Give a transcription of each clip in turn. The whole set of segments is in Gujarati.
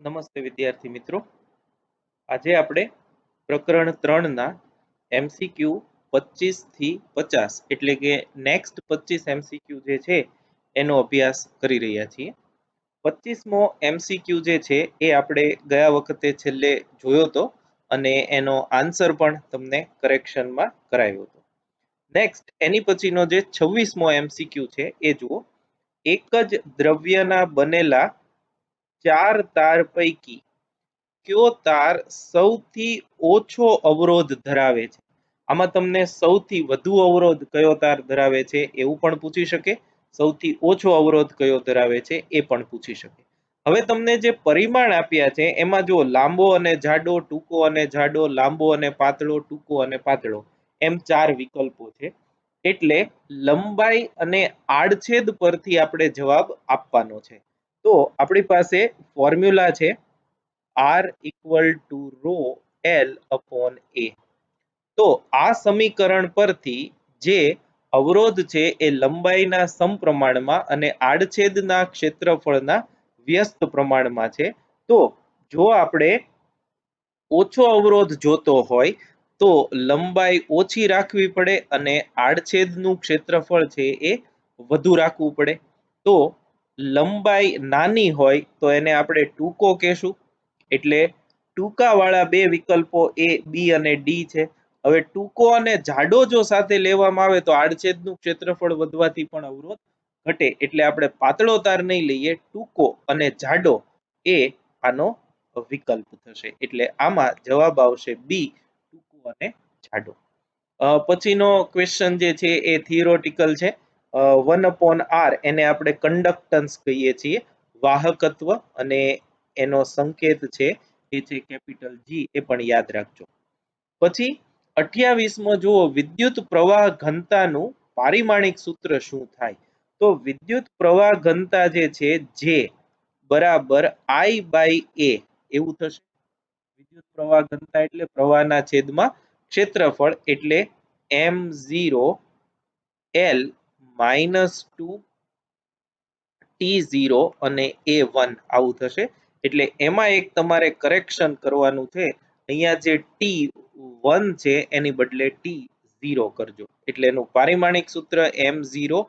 નમસ્તે વિદ્યાર્થી મિત્રો, આજે આપણે પ્રકરણ 3 ના MCQ 25 થી 50 એટલે કે નેક્સ્ટ 25 MCQ જે છે એનો અભ્યાસ કરી રહ્યા છીએ. 25મો MCQ જે છે એ આપણે ગયા વખતે છેલ્લે જોયો હતો અને એનો આન્સર પણ તમને કરેક્શનમાં કરાયો હતો. નેક્સ્ટ એની પછીનો જે 26મો MCQ છે એ જુઓ. એક જ દ્રવ્યના બનેલા 4 તાર પૈકી કયો તાર સૌથી ઓછો અવરોધ ધરાવે છે? આમાં તમને સૌથી વધુ અવરોધ કયો તાર ધરાવે છે એવું પણ પૂછી શકે, સૌથી ઓછો અવરોધ કયો ધરાવે છે એ પણ પૂછી શકે. હવે તમને જે પરિમાણ આપ્યા છે એમાં જો લાંબો અને જાડો, ટૂંકો અને જાડો, લાંબો અને પાતળો, ટૂંકો અને પાતળો એમ 4 વિકલ્પો છે. એટલે લંબાઈ અને આડછેદ પરથી આપણે જવાબ આપવાનો છે. તો આપણી પાસે ફોર્મ્યુલા છે R equal to rho L upon A. તો આ સમીકરણ પરથી જે અવરોધ છે એ લંબાઈના સમપ્રમાણમાં અને આડછેદના ક્ષેત્રફળના વ્યસ્ત પ્રમાણમાં છે. તો જો આપણે ઓછો અવરોધ જોતો હોય તો લંબાઈ ઓછી રાખવી પડે અને આડછેદનું ક્ષેત્રફળ છે એ વધુ રાખવું પડે. તો લંબાઈ નાની હોય તો એને આપણે ટૂંકો કહેશું, એટલે ટૂંકાવાળા બે વિકલ્પો A, B અને D છે. હવે ટૂંકો અને જાડો જો સાથે લેવામાં આવે તો આડછેદનું ક્ષેત્રફળ વધવાથી પણ અવરોધ ઘટે, એટલે આપણે પાતળો તાર નહીં લઈએ, ટૂંકો અને જાડો એ આનો વિકલ્પ થશે. એટલે આમાં જવાબ આવશે B, ટૂંકો અને જાડો. પછીનો ક્વેશ્ચન જે છે એ થિયોરેટિકલ છે. 1/r એને આપણે કંડક્ટન્સ કહીએ છીએ, વાહકત્વ, અને એનો સંકેત છે એ છે કેપિટલ G, એ પણ યાદ રાખજો. પછી 28મો જુઓ, વિદ્યુત પ્રવાહ ઘનતાનું પારિમાણિક સૂત્ર શું થાય? તો વિદ્યુત પ્રવાહ ઘનતા જે છે J બરાબર I by A એવું થશે. વિદ્યુત પ્રવાહ ઘનતા એટલે પ્રવાહના છેદમાં ક્ષેત્રફળ, એટલે m0 L -2 T0 અને A1 આવું થશે. એટલે એમાં એક તમારે કરેક્શન કરવાનું છે. અહીંયા જે T1 છે એની બદલે T0 કરજો. એટલે એનું પારિમાણિક સૂત્ર m0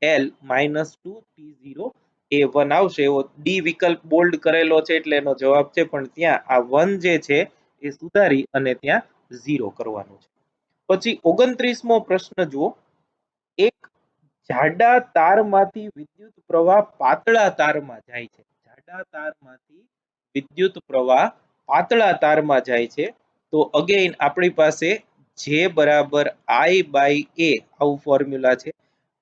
L -2 T0 A1 આવશે. એવો D વિકલ્પ બોલ્ડ કરેલો છે એટલે એનો જવાબ છે, પણ ત્યાં આ 1 જે છે એ સુધારી અને ત્યાં 0 કરવાનું છે. પછી 29મો પ્રશ્ન જુઓ. એક જાડા તારમાંથી વિદ્યુત પ્રવાહ પાતળા તારમાં જાય છે. જાડા તારમાંથી વિદ્યુત પ્રવાહ પાતળા તારમાં જાય છે. તો અગેઇન આપણી પાસે J બરાબર I by A આવું ફોર્મ્યુલા છે.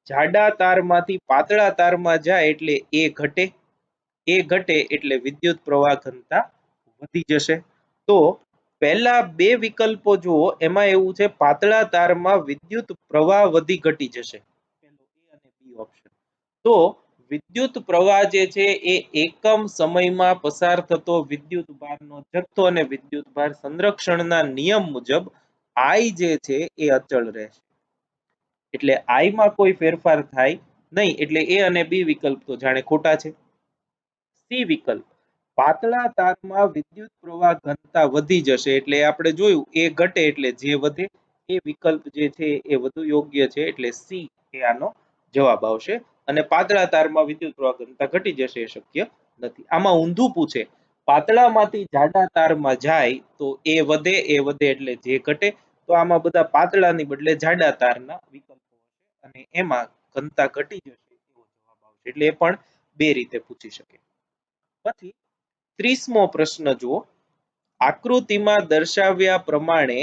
જાડા તારમાંથી પાતળા તારમાં જાય એટલે A ઘટે, A ઘટે એટલે વિદ્યુત પ્રવાહ ઘનતા વધી જશે. તો પહેલા બે વિકલ્પો જુઓ, એમાં એવું છે પાતળા તારમાં વિદ્યુત પ્રવાહ વધી ઘટી જશે, પહેલો A અને B ઓપ્શન. તો વિદ્યુત પ્રવાહ જે છે એ એકમ સમયમાં પસાર થતો વિદ્યુત ભારનો જથ્થો અને વિદ્યુત ભાર સંરક્ષણના નિયમ મુજબ I જે છે એ અચળ રહેશે. એટલે I માં કોઈ ફેરફાર થાય નહીં, એટલે A અને B વિકલ્પ તો જાણે ખોટા છે. C વિકલ્પ, પાતળા તારમાં વિદ્યુત પ્રવાહ ઘનતા વધી જશે, એટલે આપણે જોયું A ઘટે એટલે J વધે. એ વિકલ્પ જે છે એ વધુ યોગ્ય છે, એટલે C એ આનો જવાબ આવશે. અને પાતળા તારમાં વિદ્યુત પ્રવાહ ઘનતા ઘટી જશે એ શક્ય નથી. આમાં ઊંધું પૂછે, પાતળામાંથી જાડા તારમાં જાય તો A વધે, A વધે એટલે J ઘટે. તો આમાં બધા પાતળાની બદલે જાડા તારના વિકલ્પો હશે અને એમાં ઘનતા ઘટી જશે એવો જવાબ આવશે. એટલે એ પણ બે રીતે પૂછી શકે. પછી 30મો પ્રશ્ન જુઓ. આકૃતિમાં દર્શાવ્યા પ્રમાણે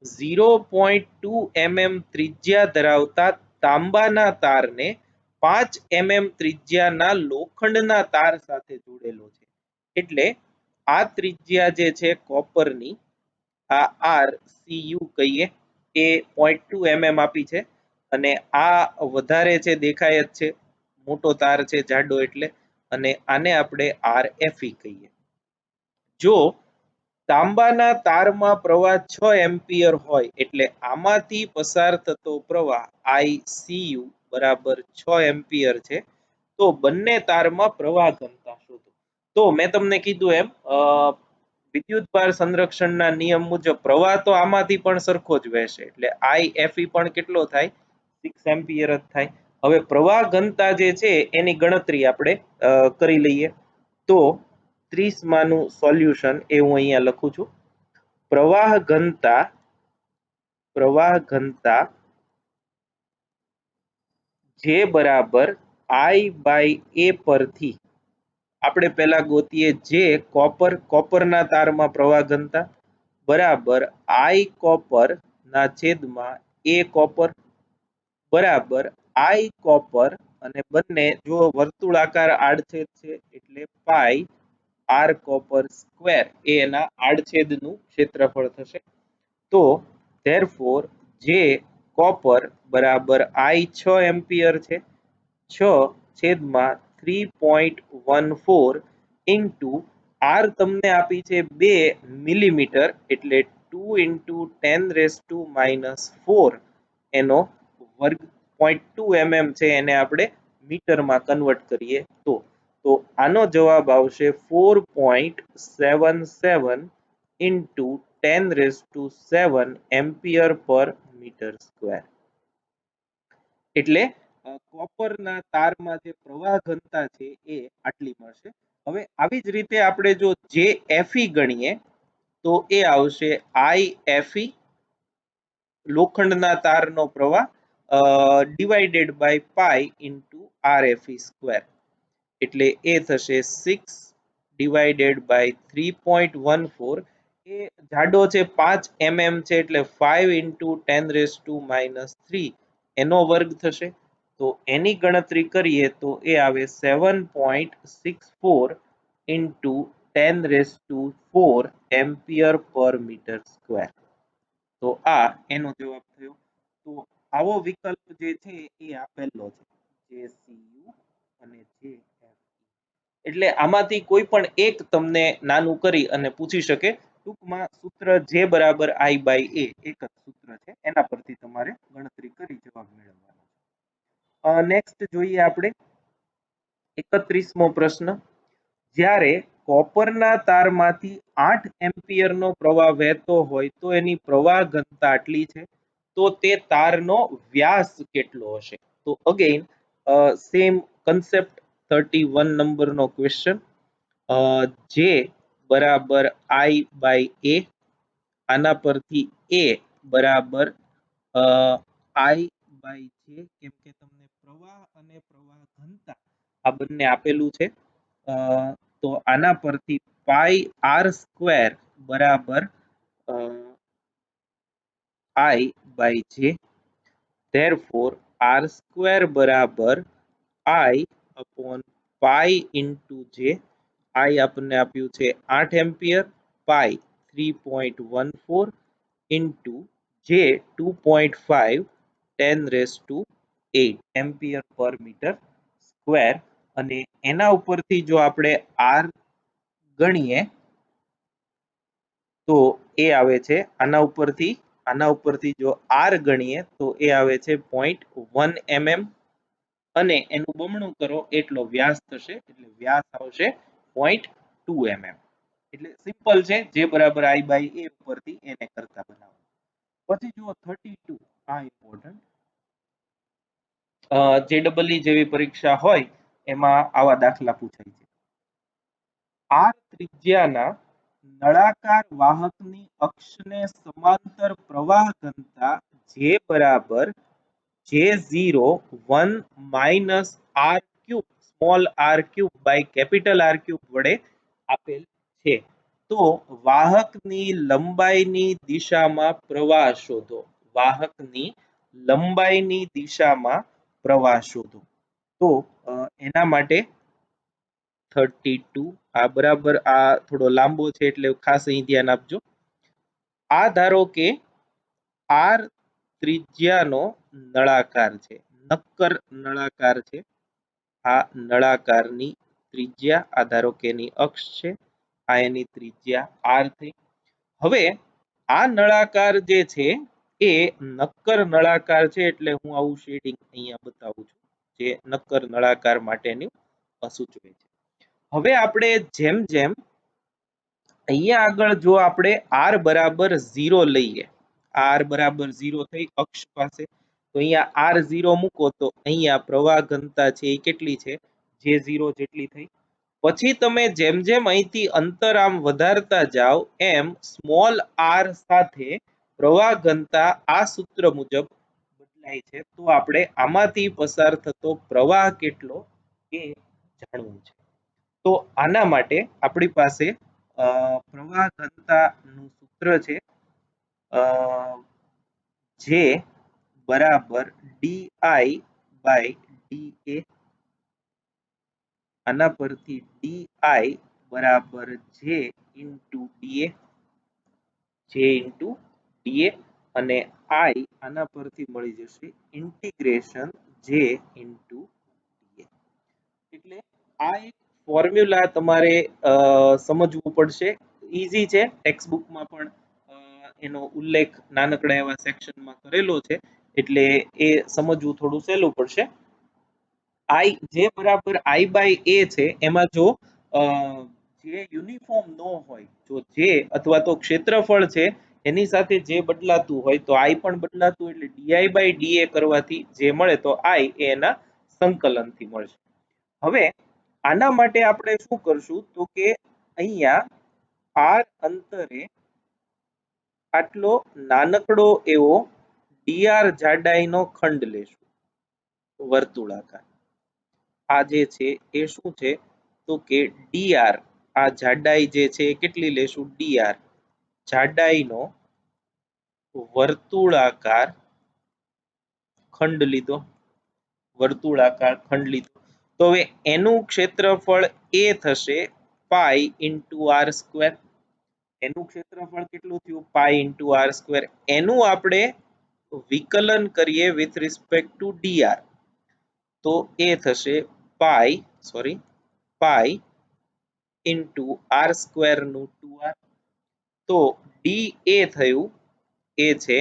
0.2 mm ત્રિજ્યા ધરાવતા તાંબાના તારને 5 mm ત્રિજ્યાના લોખંડના તાર સાથે જોડેલો છે. એટલે આ ત્રિજ્યા જે છે કોપરની, આ RCU કહીએ, એ 0.2 mm આપી છે અને આ વધારે છે, દેખાય જ છે, મોટો તાર છે જાડો એટલે, અને આને આપણે RFE કહીએ. જો તાંબાના તારમાં પ્રવાહ 6 એમ્પિયર હોય એટલે આમાંથી પસાર થતો પ્રવાહ ICU બરાબર 6 એમ્પિયર છે. તો બંને તારમાં પ્રવાહ ઘનતા શોધો. તો મેં તમને કીધું એમ વિદ્યુત ભાર સંરક્ષણના નિયમ મુજબ પ્રવાહ તો આમાંથી પણ સરખો જ વહેશે, એટલે IFE પણ કેટલો થાય? 6 એમ્પિયર જ થાય. હવે પ્રવાહ ઘનતા જે છે એની ગણતરી આપણે કરી લઈએ. તો 30 માનું સોલ્યુશન એ હું અહીંયા લખું છું. પ્રવાહ ઘનતા જે બરાબર I/A પરથી આપણે પહેલા ગોતીએ જે કોપરના તારમાં પ્રવાહ ઘનતા બરાબર I કોપર ના છેદમાં A કોપર બરાબર I કોપર અને બંને જો વર્તુળાકાર આડછેદ છે એટલે પાઈ R કોપર સ્ક્વેર એ એના આડછેદનું ક્ષેત્રફળ થશે. તો therefore જે કોપર બરાબર I 6 એમ્પિયર છે, 6 છેદમાં 3.14 ઇન્ટુ R તમને આપી છે 2 મિલીમીટર એટલે 2 ઇન્ટુ 10⁻⁻⁴ એનો વર્ગ 0.2 mm છે એને આપણે મીટરમાં કન્વર્ટ કરીએ તો આનો જવાબ આવશે 4.77 into 10⁻⁷ ampere per metre square. એટલે કોપરના તારમાં જે પ્રવાહ ઘનતા છે એ આટલી મળશે. હવે આવી જ રીતે આપણે જો JFE ગણીએ તો એ આવશે IFE લોખંડના તારનો પ્રવાહ divided by pi into RFE square, એટલે એ થશે 6 ડિવાઇડેડ બાય 3.14. એ જાડો છે 5 mm છે એટલે 5 ઇન્ટુ 10⁻³ એનો વર્ગ થશે. તો એની ગણતરી કરીએ તો એ આવે 7.64 into 10⁻⁴ ampere per metre square. તો આ એનો જવાબ થયો. તો આવો વિકલ્પ જે છે એ આપેલો છે, JCU અને JFE. એટલે આમાંથી કોઈ પણ એક તમને નાનું કરી અને પૂછી શકે. ટૂંકમાં સૂત્ર જે બરાબર I/A એક જ સૂત્ર છે, એના પરથી તમારે ગણતરી કરી જવાબ મેળવવાનો. નેક્સ્ટ જોઈએ આપણે 31મો પ્રશ્ન. જ્યારે કોપરના તારમાંથી 8 એમ્પિયરનો પ્રવાહ વહેતો હોય તો એની પ્રવાહ ઘનતા આટલી છે, તો તે તારનો વ્યાસ કેટલો હશે? તો અગેઇન સેમ કન્સેપ્ટ, 31 નંબરનો ક્વેશ્ચન. જે બરાબર I/A, આના પરથી A બરાબર I/J, કેમ કે તમને પ્રવાહ અને પ્રવાહ ઘનતા આ બંને આપેલું છે. તો આના પરથી પાઈ R સ્ક્વેર બરાબર I/J. therefore R સ્ક્વેર બરાબર I/પાઈ ઇન્ટુ J. I આપણને આપ્યું છે 8 એમ્પિયર, પાઈ 3.14 into J 2.5 10⁻8 ampere per metre square. અને એના ઉપરથી જો આપણે R ગણીએ તો એ આવે છે આના ઉપરથી જો R ગણીએ તો એ આવે છે 0.1 mm અને એનું બમણું કરો એટલો વ્યાસ થશે, એટલે વ્યાસ આવશે 0.2 mm. એટલે સિમ્પલ છે, જે બરાબર I/A ઉપરથી એને કરતા બનાવો. પછી જુઓ 32, આ ઇમ્પોર્ટન્ટ. JEE જેવી પરીક્ષા હોય એમાં આવા દાખલા પૂછાય છે. R ત્રિજ્યાના નળાકાર વાહકની અક્ષને સમાંતર પ્રવાહ ઘનતા J બરાબર J01 minus R cube small r cube by capital R cube વડે આપેલ છે. તો વાહકની લંબાઈની દિશામાં પ્રવાહ શોધો. વાહકની લંબાઈની દિશામાં પ્રવાહ શોધો. તો એના માટે 32, આ બરાબર આ થોડો લાંબો છે એટલે ખાસ અહીં ધ્યાન આપજો. આ ધારો કે R ત્રિજ્યાનો નળાકાર છે, નક્કર નળાકાર છે. આ નળાકારની ત્રિજ્યા, આ ધારો કે એની અક્ષ છે, આ એની ત્રિજ્યા R થઈ. હવે આ નળાકાર જે છે એ નક્કર નળાકાર છે, એટલે હું આવું શેડિંગ અહીંયા બતાવું છું, જે નક્કર નળાકાર માટેનું સૂચવે છે. હવે આપણે જેમ જેમ અહીંયા આગળ જો આપણે r બરાબર 0 લઈએ, r બરાબર 0 થઈ અક્ષ પાસે, તો અહીંયા r0 મૂકો તો અહીંયા પ્રવાહ ઘનતા છે એ કેટલી છે, J0 જેટલી થઈ. પછી તમે જેમ જેમ અહીંથી અંતર આમ વધારતા જાઓ એમ સ્મોલ r સાથે પ્રવાહ ઘનતા આ સૂત્ર મુજબ બદલાય છે. તો આપણે આમાંથી પસાર થતો પ્રવાહ કેટલો એ જાણવું છે. તો આના માટે આપણી પાસે પ્રવાહ ઘનતાનું સૂત્ર છે જે બરાબર ડી બાય ડી, આના પરથી ડી બરાબર જે ઇન્ટુ ડીએ, અને આઈ આના પરથી મળી જશે ઇન્ટિગ્રેશન જે ઇન્ટુ ડીએ. એટલે આ એક ફોર્મ્યુલા તમારે સમજવું પડશે. ઈઝી છે, ટેક્સ્ટ બુકમાં પણ એનો ઉલ્લેખ નાનકડા એવા સેક્શનમાં કરેલો છે, એટલે એ સમજવું થોડું સહેલું પડશે. આઈ જે બરાબર આઈ બાય એ છે, એમાં જો જે યુનિફોર્મ ન હોય, જો જે અથવા તો ક્ષેત્રફળ છે એની સાથે જે બદલાતું હોય તો આઈ પણ બદલાતું, એટલે ડીઆઈ બાય ડીએ કરવાથી જે મળે તો આઈ એના સંકલનથી મળશે. હવે આના માટે આપણે શું કરશું તો કે અહીંયા આર અંતરે આટલો નાનકડો એવો ડીઆર જાડાઈનો ખંડ લેશું વર્તુળાકાર. આ જે છે એ શું છે તો કે ડીઆર, આ જાડાઈ જે છે એ કેટલી લેશું, ડીઆર જાડાઈનો વર્તુળાકાર ખંડ લીધો, વર્તુળાકાર ખંડ લીધો. તો હવે એનું ક્ષેત્રફળ એ થશે પાઈ ઇન્ટુ આર સ્ક્વેર. એનું ક્ષેત્રફળ કેટલું થયું, પાઈ ઇન્ટુ આર સ્ક્વેર. એનું આપણે વિકલન કરીએ વિથ રિસ્પેક્ટ ટુ ડીઆર, તો એ થશે પાઈ ઇન્ટુ આર સ્ક્વેર નું 2r. તો ડી એ થયું એ છે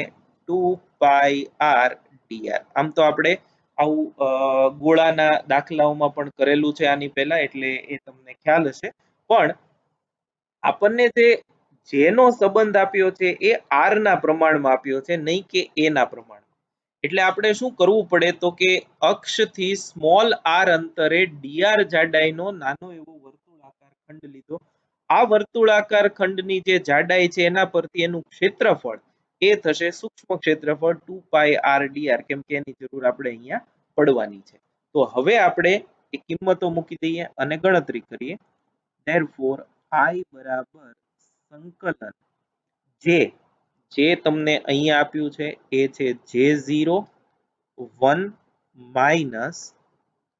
2 પાઈ r dr. આમ તો આપણે આવું ગોળાના દાખલાઓમાં પણ કરેલું છે આની પહેલા, એટલે એ તમને ખ્યાલ હશે. પણ આપણને જે નો સંબંધ આપ્યો છે એ r ના પ્રમાણમાં આપ્યો છે, નહીં કે a ના પ્રમાણમાં. એટલે આપણે શું કરવું પડે તો કે અક્ષથી સ્મોલ r અંતરે dr જાડાઈનો નાનો એવો વર્તુળાકાર ખંડ લીધો. આ વર્તુળાકાર ખંડની જે જાડાઈ છે એના પરથી એનું ક્ષેત્રફળ એ થશે સૂક્ષ્મ ક્ષેત્રફળ 2 પાઈ r dr, કેમ કે એની જરૂર આપણે અહીંયા પડવાની છે. તો હવે આપણે એ કિંમતો મૂકી દઈએ અને ગણતરી કરીએ. therefore I બરાબર સંકલન જે તમને અહીંયા આપ્યું છે એ છે J0 1 minus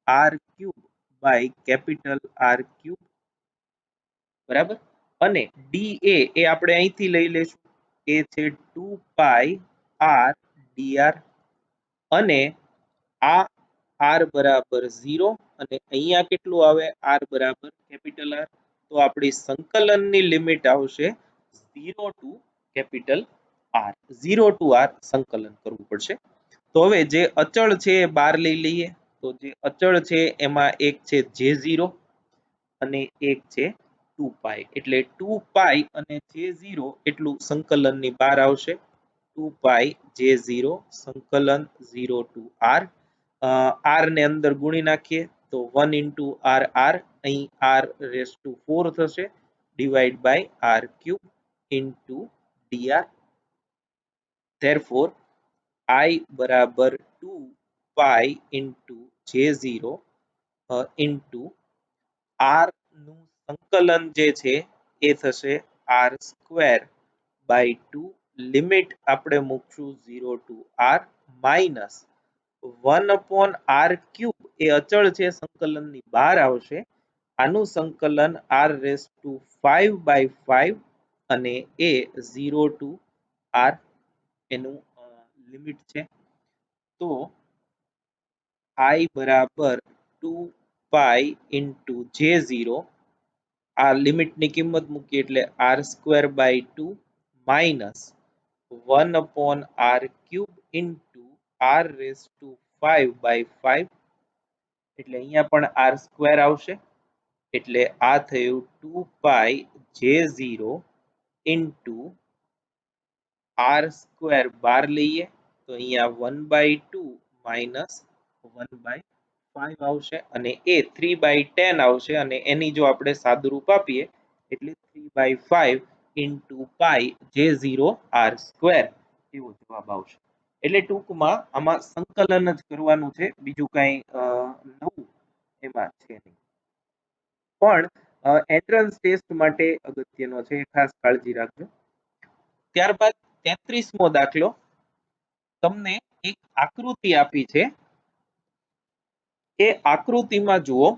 r cube by capital R cube, બરાબર. અને ડી એ આપણે અહીંથી લઈ લેશું, એ છે 2 પાઈ r dr, અને આ r બરાબર 0 અને અહીંયા કેટલું આવે, r બરાબર કેપિટલ R. તો આપણી સંકલનની લિમિટ આવશે 0 to capital R, 0 to R સંકલન કરવું પડશે. તો હવે જે અચળ છે એ બહાર લઈ લઈએ. તો જે અચળ છે એમાં એક છે J0 અને એક છે 2 પાઈ, એટલે 2 પાઈ અને J0 એટલું સંકલનની બહાર આવશે. 2 પાઈ J0 સંકલન 0 ટુ R. R ને અંદર ગુણી નાખીએ તો 1 ઇન્ટુ R R, અહીં R રેસ ટુ 4 થશે, divide by R cube into dr. therefore I બરાબર 2 પાઈ ઇન્ટુ J0 ઇન્ટુ R નું સંકલન જે છે એ થશે R સ્ક્વેર બાય 2, લિમિટ આપણે મૂકશું 0 to R, minus 1 upon R cube એ અચળ છે, સંકલનની બહાર આવશે. આનું સંકલન R રેસ ટુ 5 બાય 5 અને એ 0 ટુ R એનું લિમિટ છે. તો I બરાબર 2 પાઈ ઇન્ટુ J0, આ લિમિટની કિંમત મૂકીએ એટલે R square by 2 minus 1 upon R cube into R raise to 5 by 5, એટલે અહીંયા પણ R સ્ક્વેર આવશે, એટલે આ થયું 2 પાઈ J0 ઇન્ટુ આર સ્ક્વેર 12 લઈએ તો અહીંયા 1/2 માઇનસ 1/5 આવશે અને એ 3/10 આવશે અને એની જો આપણે સાદુરૂપ આપીએ એટલે 3/5 into pi J0 R square એવો જવાબ આવશે. એટલે ટૂંકમાં આમાં સંકલન જ કરવાનું છે, બીજું કાંઈ નવું એમાં છે નહીં. પણ એન્ટ્રન્સ ટેસ્ટ માટે અગત્યનો છે, ખાસ કાળજી રાખજો. ત્યારબાદ 33મો દાખલો, તમને એક આકૃતિ આપી છે. એ આકૃતિમાં જુઓ,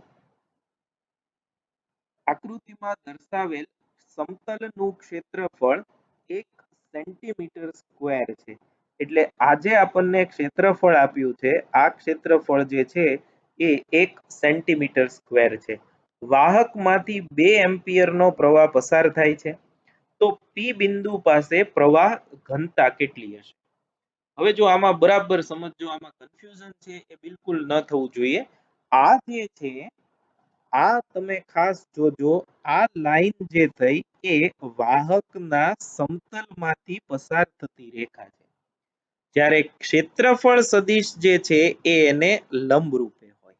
આકૃતિમાં દર્શાવેલ સમતલનું ક્ષેત્રફળ 1 સેન્ટીમીટર સ્ક્વેર છે. એટલે આજે આપણને ક્ષેત્રફળ આપ્યું છે, આ ક્ષેત્રફળ જે છે એ 1 સેન્ટીમીટર સ્ક્વેર છે. વાહકમાંથી 2 એમ્પિયરનો પ્રવાહ પસાર થાય છે. તો પી બિંદુ પાસે પ્રવાહ ઘનતા કેટલી હશે? હવે જો આમાં બરાબર સમજજો, આમાં કન્ફ્યુઝન છે એ બિલકુલ ન થવું જોઈએ. આ જે છે, આ તમે ખાસ જોજો, આ લાઈન જે થઈ એ વાહકના સમતલમાંથી પસાર થતી રેખા છે. જ્યારે ક્ષેત્રફળ સદિશ જે છે એ એને લંબરૂપે હોય.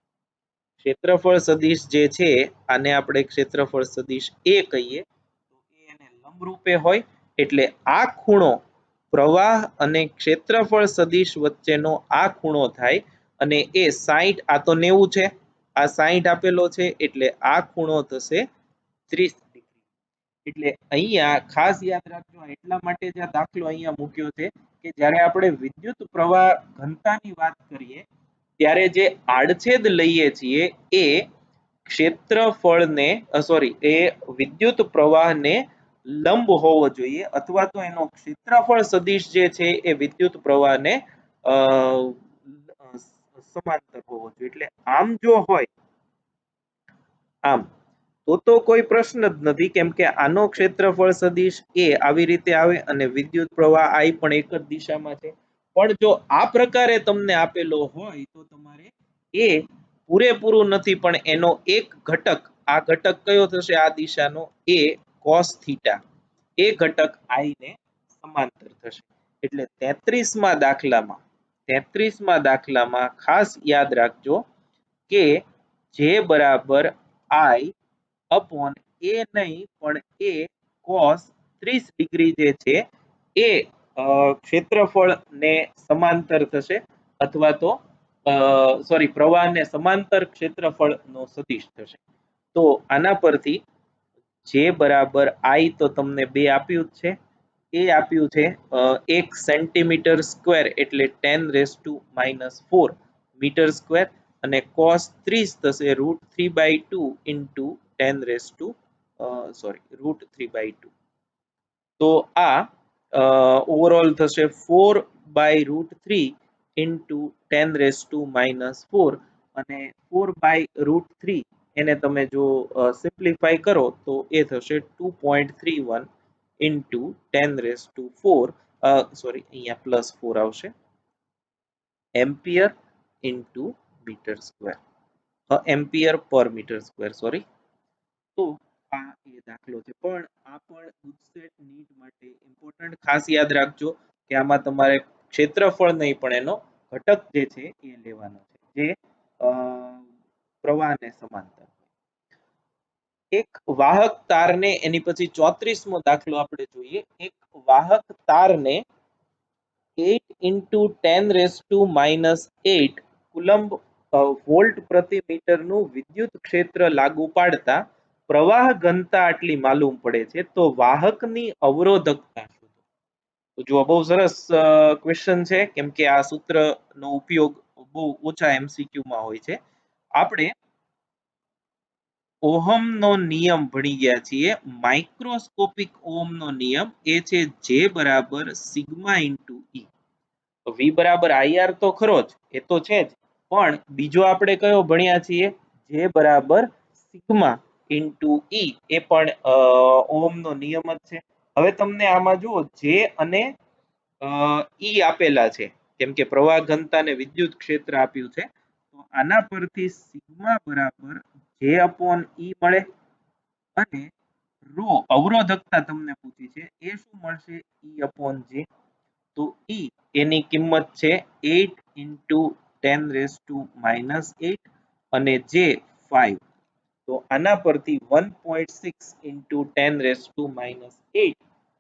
ક્ષેત્રફળ સદિશ જે છે આને આપણે ક્ષેત્રફળ સદિશ એ કહીએ, તો એને લંબરૂપે હોય. એટલે આ ખૂણો પ્રવાહ અને ક્ષેત્રફળ સદિશ વચ્ચેનો આ ખૂણો થાય અને એ 60, આ તો 90 છે, આ 60 આપેલો છે, એટલે આ ખૂણો થશે 30 ડિગ્રી. એટલે અહીંયા ખાસ યાદ રાખજો, એટલા માટે જ આ દાખલો અહીંયા મૂક્યો છે કે જ્યારે આપણે વિદ્યુત પ્રવાહ ઘનતાની વાત કરીએ ત્યારે જે આડછેદ લઈએ છીએ એ ક્ષેત્રફળને એ વિદ્યુત પ્રવાહને લંબ હોવો જોઈએ, અથવા તો એનો ક્ષેત્રફળ સદિશ જે છે એ વિદ્યુત પ્રવાહને સમાંતર હોવો જોઈએ. એટલે આમ જો હોય આમ તો કોઈ પ્રશ્ન જ નથી, કેમ કે આનો ક્ષેત્રફળ સદિશ એ આવી રીતે આવે અને વિદ્યુત પ્રવાહ I પણ એક જ દિશામાં છે. પણ જો આ પ્રકારે તમને આપેલો હોય તો તમારે એ પૂરેપૂરું નથી, પણ એનો એક ઘટક, આ ઘટક કયો થશે આ દિશાનો, એ cos થીટા, એ ઘટક I ને સમાંતર થશે. એટલે 33મા દાખલામાં ખાસ યાદ રાખજો કે જે બરાબર I upon a નહીં પણ a cos 30 ડિગ્રી જે છે એ ક્ષેત્રફળને સમાંતર થશે, અથવા તો પ્રવાહને સમાંતર ક્ષેત્રફળનો સદિશ થશે. તો આના પરથી જે બરાબર I તો તમને 2 આપ્યું જ છે, એ આપ્યું છે 1 સેન્ટીમીટર સ્ક્વેર એટલે 10⁻⁻⁴ મીટર સ્ક્વેર, અને cos 30 થશે √3/2 ઇન્ટુ 10⁻√3/2. તો આ ઓવરઓલ થશે 4/√3 ઇન્ટુ 10⁻⁻⁴, અને 4/√3 એને તમે જો સિમ્પ્લિફાય કરો તો એ થશે 2.31 ઇન્ટુ 10⁻⁴, અહીંયા +4 આવશે, ampere into metre square, ampere per metre square, તો આ એ દાખલો છે. પણ આ પણ ગુજસેટ નીટ માટે ઇમ્પોર્ટન્ટ, ખાસ યાદ રાખજો કે આમાં તમારે ક્ષેત્રફળ નહીં પણ એનો ઘટક જે છે એ લેવાનો છે, જે પ્રવાહને સમાંતર. એક વાહક તારને, એની પછી 34મો દાખલો આપણે જોઈએ. એક વાહક તારને 8 × 10⁻⁸ કુલંબ વોલ્ટ પ્રતિ મીટરનું વિદ્યુત ક્ષેત્ર લાગુ પાડતા પ્રવાહ ઘનતા આટલી માલુમ પડે છે, તો વાહકની અવરોધકતા શોધો. તો જો બહુ સરસ ક્વેશ્ચન છે, કેમ કે આ સૂત્રનો ઉપયોગ બહુ ઓછા MCQ માં હોય છે. આપણે ઓહમનો નિયમ ભણી ગયા છીએ, માઇક્રોસ્કોપિક ઓહમનો નિયમ, એ છે J બરાબર સિગ્મા ઇન્ટુ E. V બરાબર IR તો ખરો જ, એ તો છે જ, પણ બીજો આપણે કયો ભણ્યા છીએ, J બરાબર સિગ્મા ઇન્ટુ E, એ પણ ઓહમનો નિયમ જ છે. હવે તમને આમાં જુઓ J અને E આપેલા છે, કેમ કે પ્રવાહ ઘનતા અને વિદ્યુત ક્ષેત્ર આપ્યું છે, તો આના પરથી સિગ્મા બરાબર J upon E મળે અને રો અવરોધકતા તમને પૂછી છે એ શું મળશે E upon J. તો E એની કિંમત છે 8 into 10 raised to minus 8 અને J 5. તો આના પરથી 1.6 into 10 raised to minus 8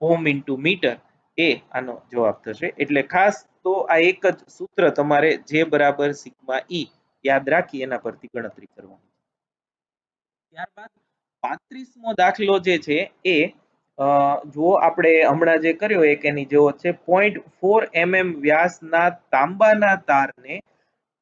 ohm into metre એ આનો જવાબ થશે. એટલે ખાસ તો આ એક જ સૂત્ર તમારે J બરાબર સિગ્મા E યાદ રાખી એના પરથી ગણતરી કરવાની. ત્યારબાદ 35મો દાખલો જે છે એ જો આપણે હમણાં જે કર્યો એક એની જેવો છે 0.4 mm વ્યાસના તાંબાના તારને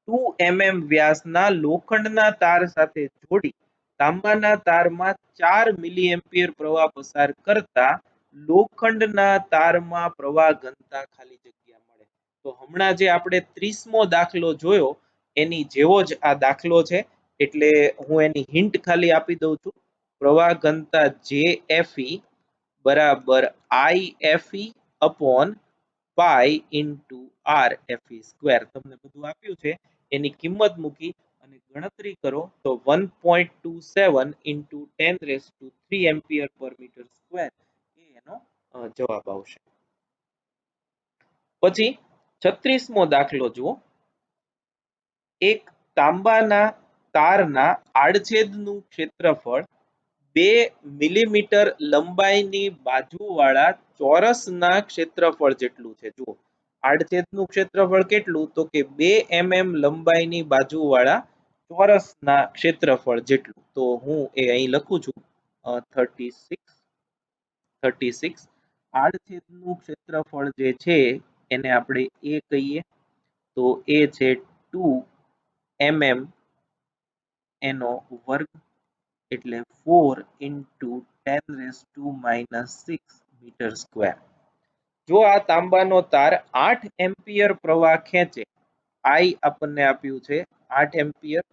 2 mm વ્યાસના લોખંડના તાર સાથે જોડી તાંબાના તારમાં 4 મિલીએમ્પિયર પ્રવાહ પસાર કરતા લોખંડના તારમાં પ્રવાહ ઘનતા ખાલી જગ્યા મળે. તો હમણાં જે આપણે 30મો દાખલો જોયો એની જેવો જ આ દાખલો છે. એટલે હું એની હિન્ટ ખાલી આપી દઉં છું. પ્રવાહ ઘનતા JFE બરાબર IFE upon pi into RFE square તમને બધું આપ્યું છે એની કિંમત મૂકી અને ગણતરી કરો તો 1.27 into 10 raised to 3 ampere per meter square એ એનો જવાબ આવશે. પછી 36મો દાખલો જુઓ. એક તાંબાના તારના આડછેદનું ક્ષેત્રફળ 2 મિલીમીટર લંબાઈની બાજુવાળા ચોરસના ક્ષેત્રફળ જેટલું છે. જુઓ આડછેદનું ક્ષેત્રફળ કેટલું તો કે 2 mm લંબાઈની બાજુવાળા ચોરસના ક્ષેત્રફળ જેટલું. તો હું એ અહીં લખું છું 36 આડછેદનું ક્ષેત્રફળ જે છે એને આપણે એ કહીએ તો એ છે 2 mm એનો વર્ગ એટલે 4 into 10 raised to minus 6 metre square. જો આ તાંબાનો તાર 8 એમ્પિયર પ્રવાહ ખેંચે, I આપણને આપ્યું છે 8 એમ્પિયર,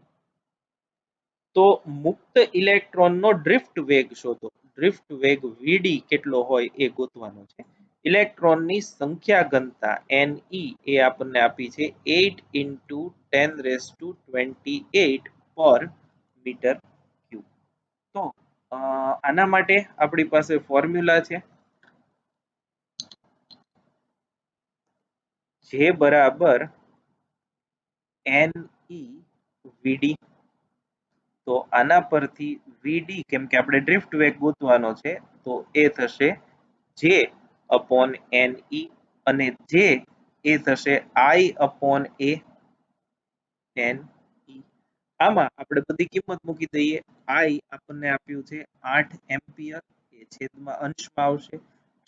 તો મુક્ત ઇલેક્ટ્રોનનો ડ્રિફ્ટ વેગ શોધો. ડ્રિફ્ટ વેગ VD કેટલો હોય એ ગોતવાનો છે. ઇલેક્ટ્રોનની સંખ્યા ઘનતા Ne એ આપણને આપી છે 8 into 10 raised to 28 પર મીટર ક્યુબ. તો આના માટે આપણી પાસે ફોર્મ્યુલા છે J બરાબર Ne VD. તો આના પરથી VD કેમ કે આપણે ડ્રિફ્ટ વેગ ગોતવાનો છે તો એ થશે J upon Ne અને J એ થશે I upon A Ne. આમાં આપણે બધી કિંમત મૂકી દઈએ. I આપણને આપ્યું છે 8 એમ્પિયર એ છેદમાં અંશમાં આવશે.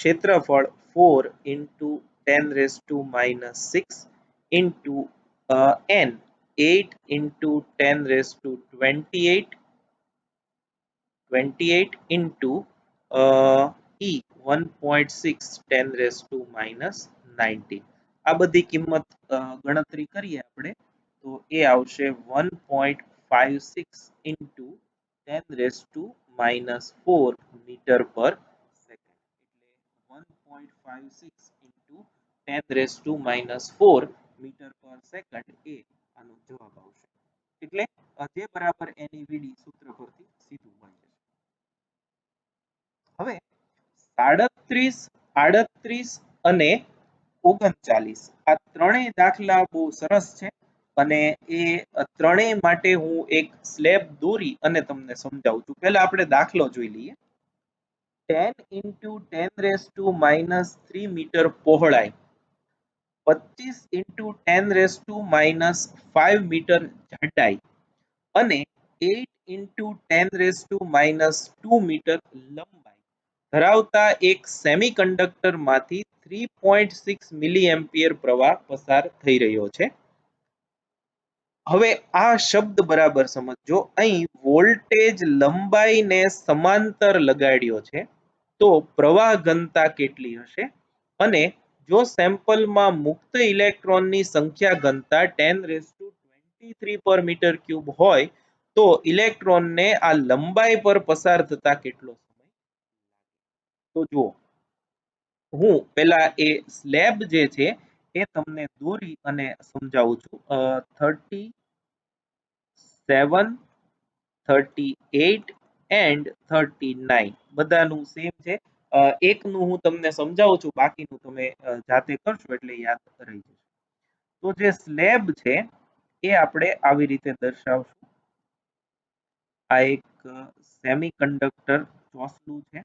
ક્ષેત્રફળ 4 into 10 raised to minus 6 into N 8 into 10 raised to 28 into E 1.6 10 raised to minus 19. આ બધી કિંમત ગણતરી કરીએ આપણે તો એ આવશે 1.56 into 10 raised to minus 4 metre per second. એટલે 1.56 into 10 raised to minus 4 metre per second એ આનો જવાબ આવશે. એટલે J બરાબર Ne VD સૂત્ર પરથી સીધું મળી જશે. હવે 37, 38 અને 39 આ ત્રણેય દાખલા બહુ સરસ છે અને એ ત્રણેય માટે હું એક સ્લેબ દોરી અને તમને સમજાવું છું. પહેલા આપણે દાખલો જોઈ લઈએ. 10 into 10 raised to minus 3 metre પહોળાઈ, 25 into 10 raised to minus 5 metre જાડાઈ અને 8 into 10 raised to minus 2 metre લંબાઈ ધરાવતા એક સેમિકન્ડક્ટર માંથી 3.6 મિલી એમ્પિયર પ્રવાહ પસાર થઈ રહ્યો છે. હવે આ શબ્દ બરાબર સમજજો. અહીં વોલ્ટેજ લંબાઈને સમાંતર લગાડ્યો છે તો પ્રવાહ ઘનતા કેટલી હશે અને જો સેમ્પલમાં મુક્ત ઇલેક્ટ્રોનની સંખ્યા ઘનતા 10 raised to 23 પર મીટર ક્યુબ હોય તો ઇલેક્ટ્રોનને આ લંબાઈ પર પસાર થતા કેટલો સમય. તો જુઓ હું પેલા એ સ્લેબ જે છે એ તમને દોરી અને સમજાવું છું. 37 38 એન્ડ 39 બધાનું સેમ છે. એકનું હું તમને સમજાવું છું, બાકીનું તમે જાતે કરશો એટલે યાદ રહી જશે. તો જે સ્લેબ છે એ આપણે આવી રીતે દર્શાવશું. આ એક સેમિકન્ડક્ટર ચોસલું છે.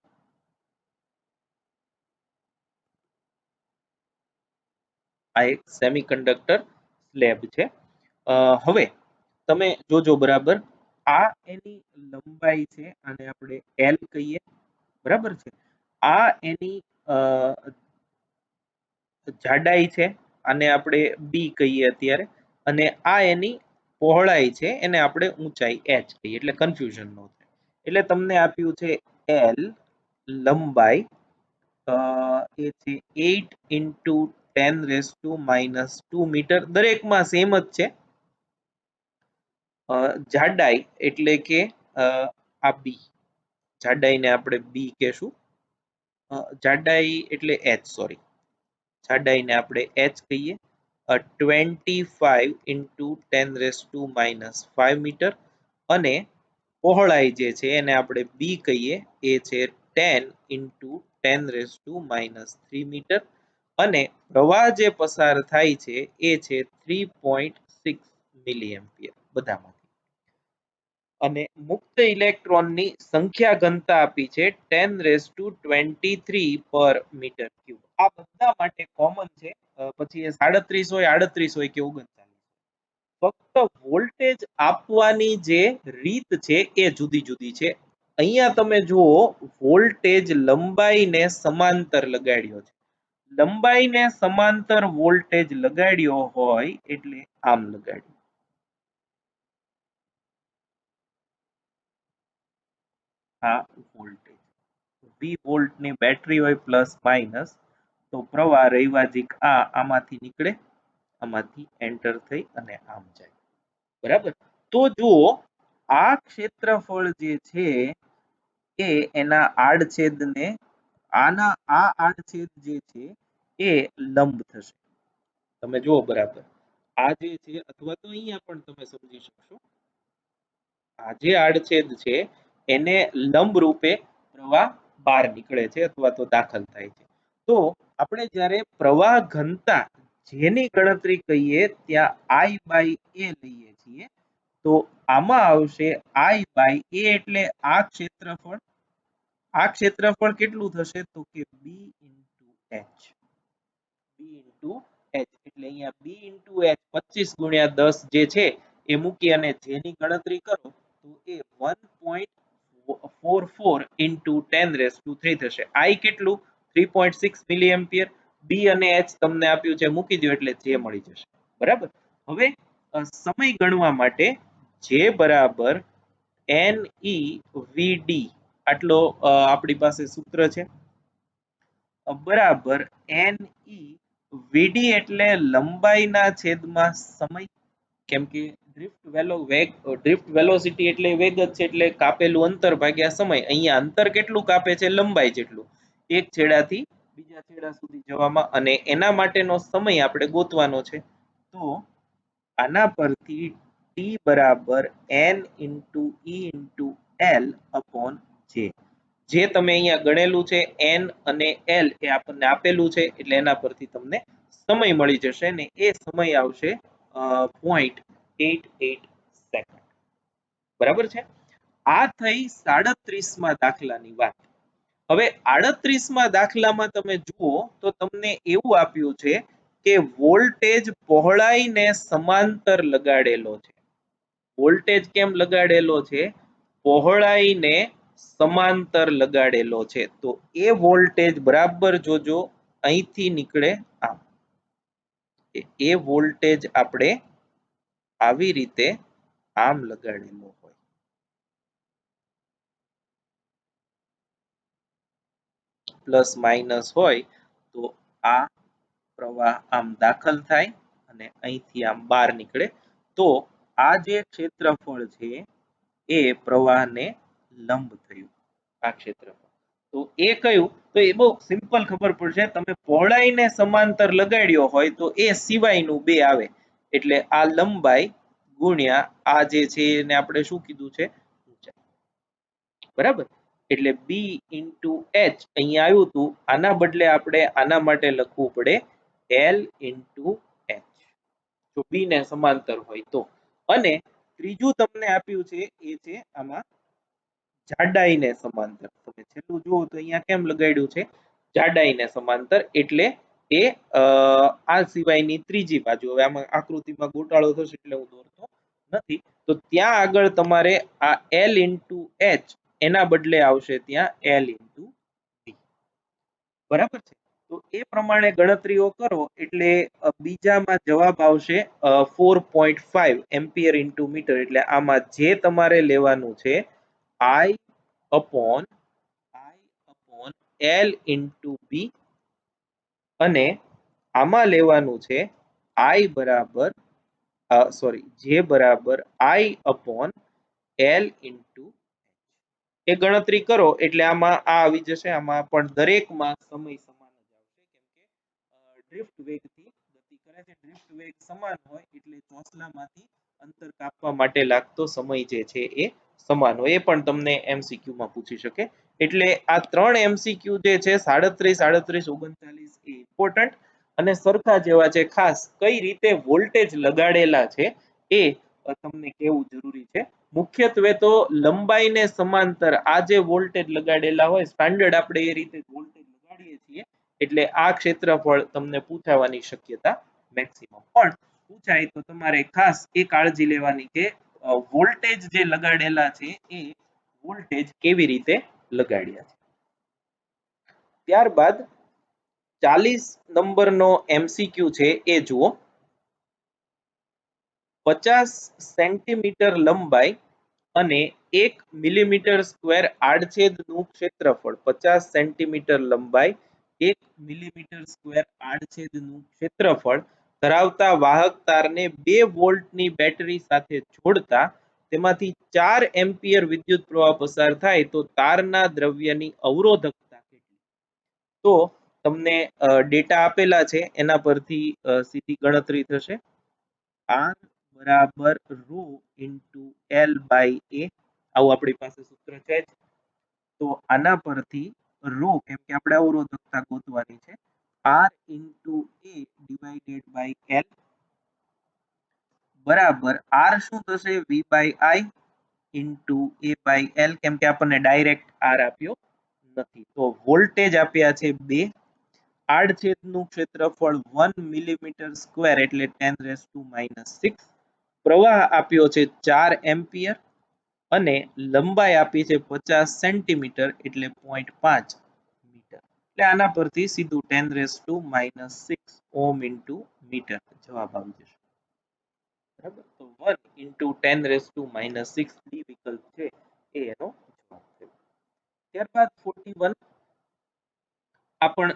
આ એક સેમિકન્ડક્ટર સ્લેબ છે. હવે તમે જોજો બરાબર, આ એની લંબાઈ છે, આને આપણે L કહીએ, બરાબર છે. આ એની જાડાઈ છે, આને આપણે B કહીએ અત્યારે, અને આ એની પહોળાઈ છે, એને આપણે ઊંચાઈ H કહીએ, એટલે કન્ફ્યુઝન ન થાય. એટલે તમને આપ્યું છે L લંબાઈ એ છે 8 into 10⁻² મીટર, દરેકમાં સેમ જ છે. જાડાઈ એટલે કે આ B, જાડાઈને આપણે B કહેશું. જાડાઈ એટલે H, સોરી, જાડાઈને આપણે H કહીએ. 25 into 10⁻⁵ મીટર, અને પહોળાઈ જે છે એને આપણે B કહીએ, એ છે 10 into 10⁻³ મીટર, અને પ્રવાહ જે પસાર થાય છે એ છે 3.6 મિલિએમ્પિયર બધામાં. અને મુક્ત ઇલેક્ટ્રોનની સંખ્યા ઘનતા આપી છે 10⁻23 પર મીટર ક્યુબ. આ બધા માટે કોમન છે, પછી એ 37 હોય, 38 હોય કે 39. ફક્ત વોલ્ટેજ આપવાની જે રીત છે એ જુદી જુદી છે. અહીંયા તમે જુઓ, વોલ્ટેજ લંબાઈને સમાંતર લગાડ્યો છે. લંબાઈને સમાંતર વોલ્ટેજ લગાડ્યો હોય એટલે આમ લગાડ્યો. આ વોલ્ટેજ V વોલ્ટની બેટરી હોય પ્લસ માઇનસ, તો પ્રવાહ રૈવાજિક આમાંથી નીકળે, આમાંથી એન્ટર થઈ અને આમ જાય, બરાબર. તો જુઓ, આ ક્ષેત્રફળ જે છે એ એના આડછેદને આના આ આડછેદ જે છે એ લંબ થશે. તમે જુઓ બરાબર, આ જે છે, અથવા તો અહીંયા પણ તમે સમજી શકશો, આ જે આડછેદ છે એને લંબ રૂપે પ્રવાહ બહાર નીકળે છે અથવા તો દાખલ થાય છે. તો આપણે જ્યારે પ્રવાહ ઘનતા જેની ગણતરી કહીએ ત્યાં I/A લઈએ છીએ, તો આમાં આવશે I/A એટલે આ ક્ષેત્રફળ. આ ક્ષેત્રફળ કેટલું થશે તો કે B × H. B × H એટલે અહીંયા B × H 25 × 10 જે છે એ મૂકી અને જેની ગણતરી કરો તો એ 1.44 × 10⁻³ થશે. I કેટલું? 3.6 મિલિએમ્પિયર. B અને H તમને આપ્યું છે, મૂકી દો એટલે જે મળી જશે, બરાબર. હવે સમય ગણવા માટે J બરાબર NeVd આટલો આપણી પાસે સૂત્ર છે, બરાબર. NeVd એટલે લંબાઈના છેદમાં સમય, કેમ કે ડ્રિફ્ટ વેલોસિટી એટલે વેગ જ છે, એટલે કાપેલું અંતર ભાગ્યા સમય. અહીંયા અંતર કેટલું કાપે છે? લંબાઈ જેટલું, એક છેડાથી બીજા છેડા સુધી જવામાં, અને એના માટેનો સમય આપણે ગોતવાનો છે. તો આના પરથી T બરાબર N × E × L/J. જે તમે અહીંયા ગણેલું છે N અને L એ આપણને આપેલું છે, એટલે એના પરથી તમને સમય મળી જશે, ને એ સમય આવશે 0.88 સેકન્ડ, બરાબર છે. આ થઈ 37મા દાખલાની વાત. હવે 38મા દાખલામાં તમે જુઓ તો તમને એવું આપ્યું છે કે વોલ્ટેજ પહોળાઈને સમાંતર લગાડેલો છે. વોલ્ટેજ કેમ લગાડેલો છે? પહોળાઈને સમાંતર લગાડેલો છે. તો એ વોલ્ટેજ બરાબર જોજો, અહીંથી નીકળે આમ. એ વોલ્ટેજ આપણે આવી રીતે આમ લગાડેલો હોય, પ્લસ માઇનસ હોય, તો આ પ્રવાહ આમ દાખલ થાય અને અહીંથી આમ બહાર નીકળે. તો આ જે ક્ષેત્રફળ છે એ પ્રવાહને લંબ થયું, આ ક્ષેત્રફળ. તો એ કયું? તો એ બહુ સિમ્પલ ખબર પડશે. તમે પહોળાઈને સમાંતર લગાડ્યો હોય તો એ સિવાયનું 2 આવે, એટલે આ લંબાઈ ગુણ્યા આ જે છે એને આપણે શું કીધું છે? બરાબર, એટલે b ઇન્ટુ h અહીંયા આવ્યું હતું, આના બદલે આપણે આના માટે લખવું પડે l ઇન્ટુ h, જો b ને સમાંતર હોય તો. અને ત્રીજું તમને આપ્યું છે એ છે આમાં જાડાઈને સમાંતર. તમે છેલ્લું જુઓ તો અહીંયા કેમ લગાડ્યું છે, જાડાઈને સમાંતર, એટલે એ આ સિવાયની ત્રીજી બાજુ. હવે આમાં આકૃતિમાં ગોટાળો થશે એટલે હું દોરતો નથી. તો ત્યાં આગળ તમારે આ l ઇન્ટુ h એના બદલે આવશે ત્યાં l ઇન્ટુ b, બરાબર છે. તો એ પ્રમાણે ગણતરીઓ કરો એટલે બીજામાં જવાબ આવશે 4.5 એમ્પિયર ઇન્ટુ મીટર. એટલે આમાં જે તમારે લેવાનું છે I upon L into b, અને આમાં લેવાનું છે I બરાબર જે બરાબર I upon L ઇન્ટુ, એ ગણતરી કરો એટલે આમાં આ આવી જશે. આમાં પણ દરેકમાં સમય સમાન જ આવશે, કેમ કે ડ્રિફ્ટ વેગથી ગતિ કરે છે. ડ્રિફ્ટ વેગ સમાન હોય એટલે ચોસલામાંથી અંતર કાપવા માટે લાગતો સમય જે છે એ સમાન હોય. એ પણ તમને MCQ માં પૂછી શકે. એટલે આ ત્રણ MCQ જે છે 37, 38, 39 એ ઇમ્પોર્ટન્ટ અને સરખા જેવા છે. ખાસ કઈ રીતે વોલ્ટેજ લગાડેલા છે એ તમને કેવું જરૂરી છે. મુખ્યત્વે તો લંબાઈને સમાંતર આ જે વોલ્ટેજ લગાડેલા હોય, સ્ટાન્ડર્ડ આપણે એ રીતે વોલ્ટેજ લગાડીએ છીએ, એટલે આ ક્ષેત્રફળ તમને પૂછાવાની શક્યતા મેક્સિમમ. પણ પૂછાય તો તમારે ખાસ એ કાળજી લેવાની કે વોલ્ટેજ જે લગાડેલા છે એ વોલ્ટેજ કેવી રીતે લગાડ્યા છે. ત્યારબાદ 40 નંબરનો MCQ છે એ જુઓ. 50 સેન્ટીમીટર લંબાઈ અને 1 મિલીમીટર સ્ક્વેર આડછેદનું ક્ષેત્રફળ. 50 સેન્ટીમીટર લંબાઈ, 1 મિલીમીટર સ્ક્વેર આડછેદનું ક્ષેત્રફળ ધરાવતા વાહક તારને 2 વોલ્ટની બેટરી સાથે જોડતા તેમાંથી 4 એમ્પિયર વિદ્યુત પ્રવાહ પસાર થાય તો તારના દ્રવ્યની અવરોધકતા કેટલી? તો તમને ડેટા આપેલા છે એના પરથી સીધી ગણતરી થશે. R બરાબર rho into L by A, આવું આપણી પાસે સૂત્ર છે જ. તો આના પરથી રો, કેમ કે આપણે અવરોધકતા ગોતવાની છે, R into A divided by L બરાબર R શું થશે, V by I into A by L, કેમ કે આપણને ડાયરેક્ટ R આપ્યો નથી. તો વોલ્ટેજ આપ્યા છે 2, આડછેદનું ક્ષેત્રફળ 1 મિલીમીટર સ્ક્વેર એટલે 10⁻⁻⁶, પ્રવાહ આપ્યો છે 4 એમ્પિયર અને લંબાઈ આપી છે 50 સેન્ટીમીટર એટલે 0.5 મીટર. એટલે આના પરથી સીધું 10⁻⁶ ઓહમ ઇન્ટુ મીટર જવાબ આવી જશે. બરાબર, તો 1 ઇન્ટુ 10⁻⁶ ડી વિકલ્પ છે એ એનો જવાબ છે. ત્યારબાદ 41 આ પણ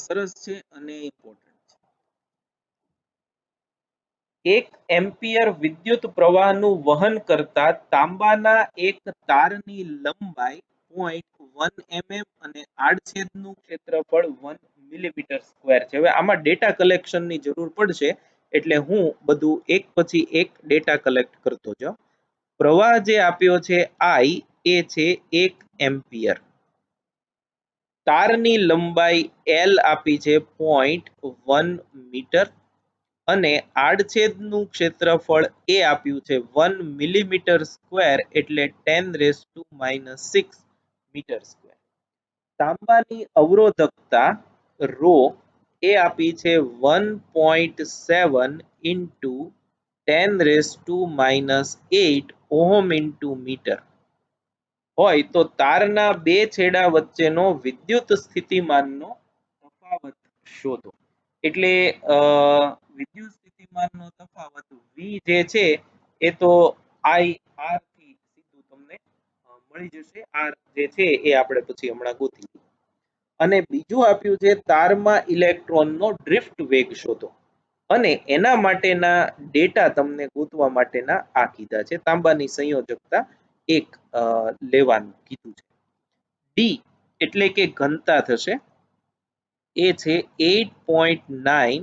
સરસ છે અને ઇમ્પોર્ટન્ટ છે. 1 એમ્પિયર વિદ્યુત પ્રવાહનું વહન કરતા તાંબાના એક તારની લંબાઈ 0.1 mm અને આડછેદનું ક્ષેત્રફળ 1 મિલીમીટર સ્ક્વેર છે. હવે આમાં ડેટા કલેક્શનની જરૂર પડશે એટલે હું બધું એક પછી એક ડેટા કલેક્ટ કરતો જાઉં. પ્રવાહ જે આપ્યો છે I એ છે 1 એમ્પિયર, તારની લંબાઈ L આપી છે 0.1 મીટર અને આડછેદનું ક્ષેત્રફળ એ આપ્યું છે 1 મિલીમીટર સ્ક્વેર એટલે 10⁻⁶ મીટર સ્ક્વેર. તાંબાની અવરોધકતા રો એ આપી છે 1.7 ઇન્ટુ 10⁻⁸ ઓહમ ઇન્ટુ મીટર હોય તો તારના બે છેડા વચ્ચેનો વિદ્યુત સ્થિતિમાનનો તફાવત શોધો. એટલે વિદ્યુત સ્થિતિમાનનો તફાવત V જે છે એ તો I R થી સીધું તમને મળી જશે. R જે છે એ આપણે પછી હમણાં ગોતી. અને બીજું આપ્યું છે તારમાં ઇલેક્ટ્રોનનો ડ્રિફ્ટ વેગ શોધો અને એના માટેના ડેટા તમને ગોતવા માટેના આ કીધા છે. તાંબાની સંયોજકતા એક લેવાનું કીધું છે. ડી એટલે કે ઘનતા થશે, એ છે 8.9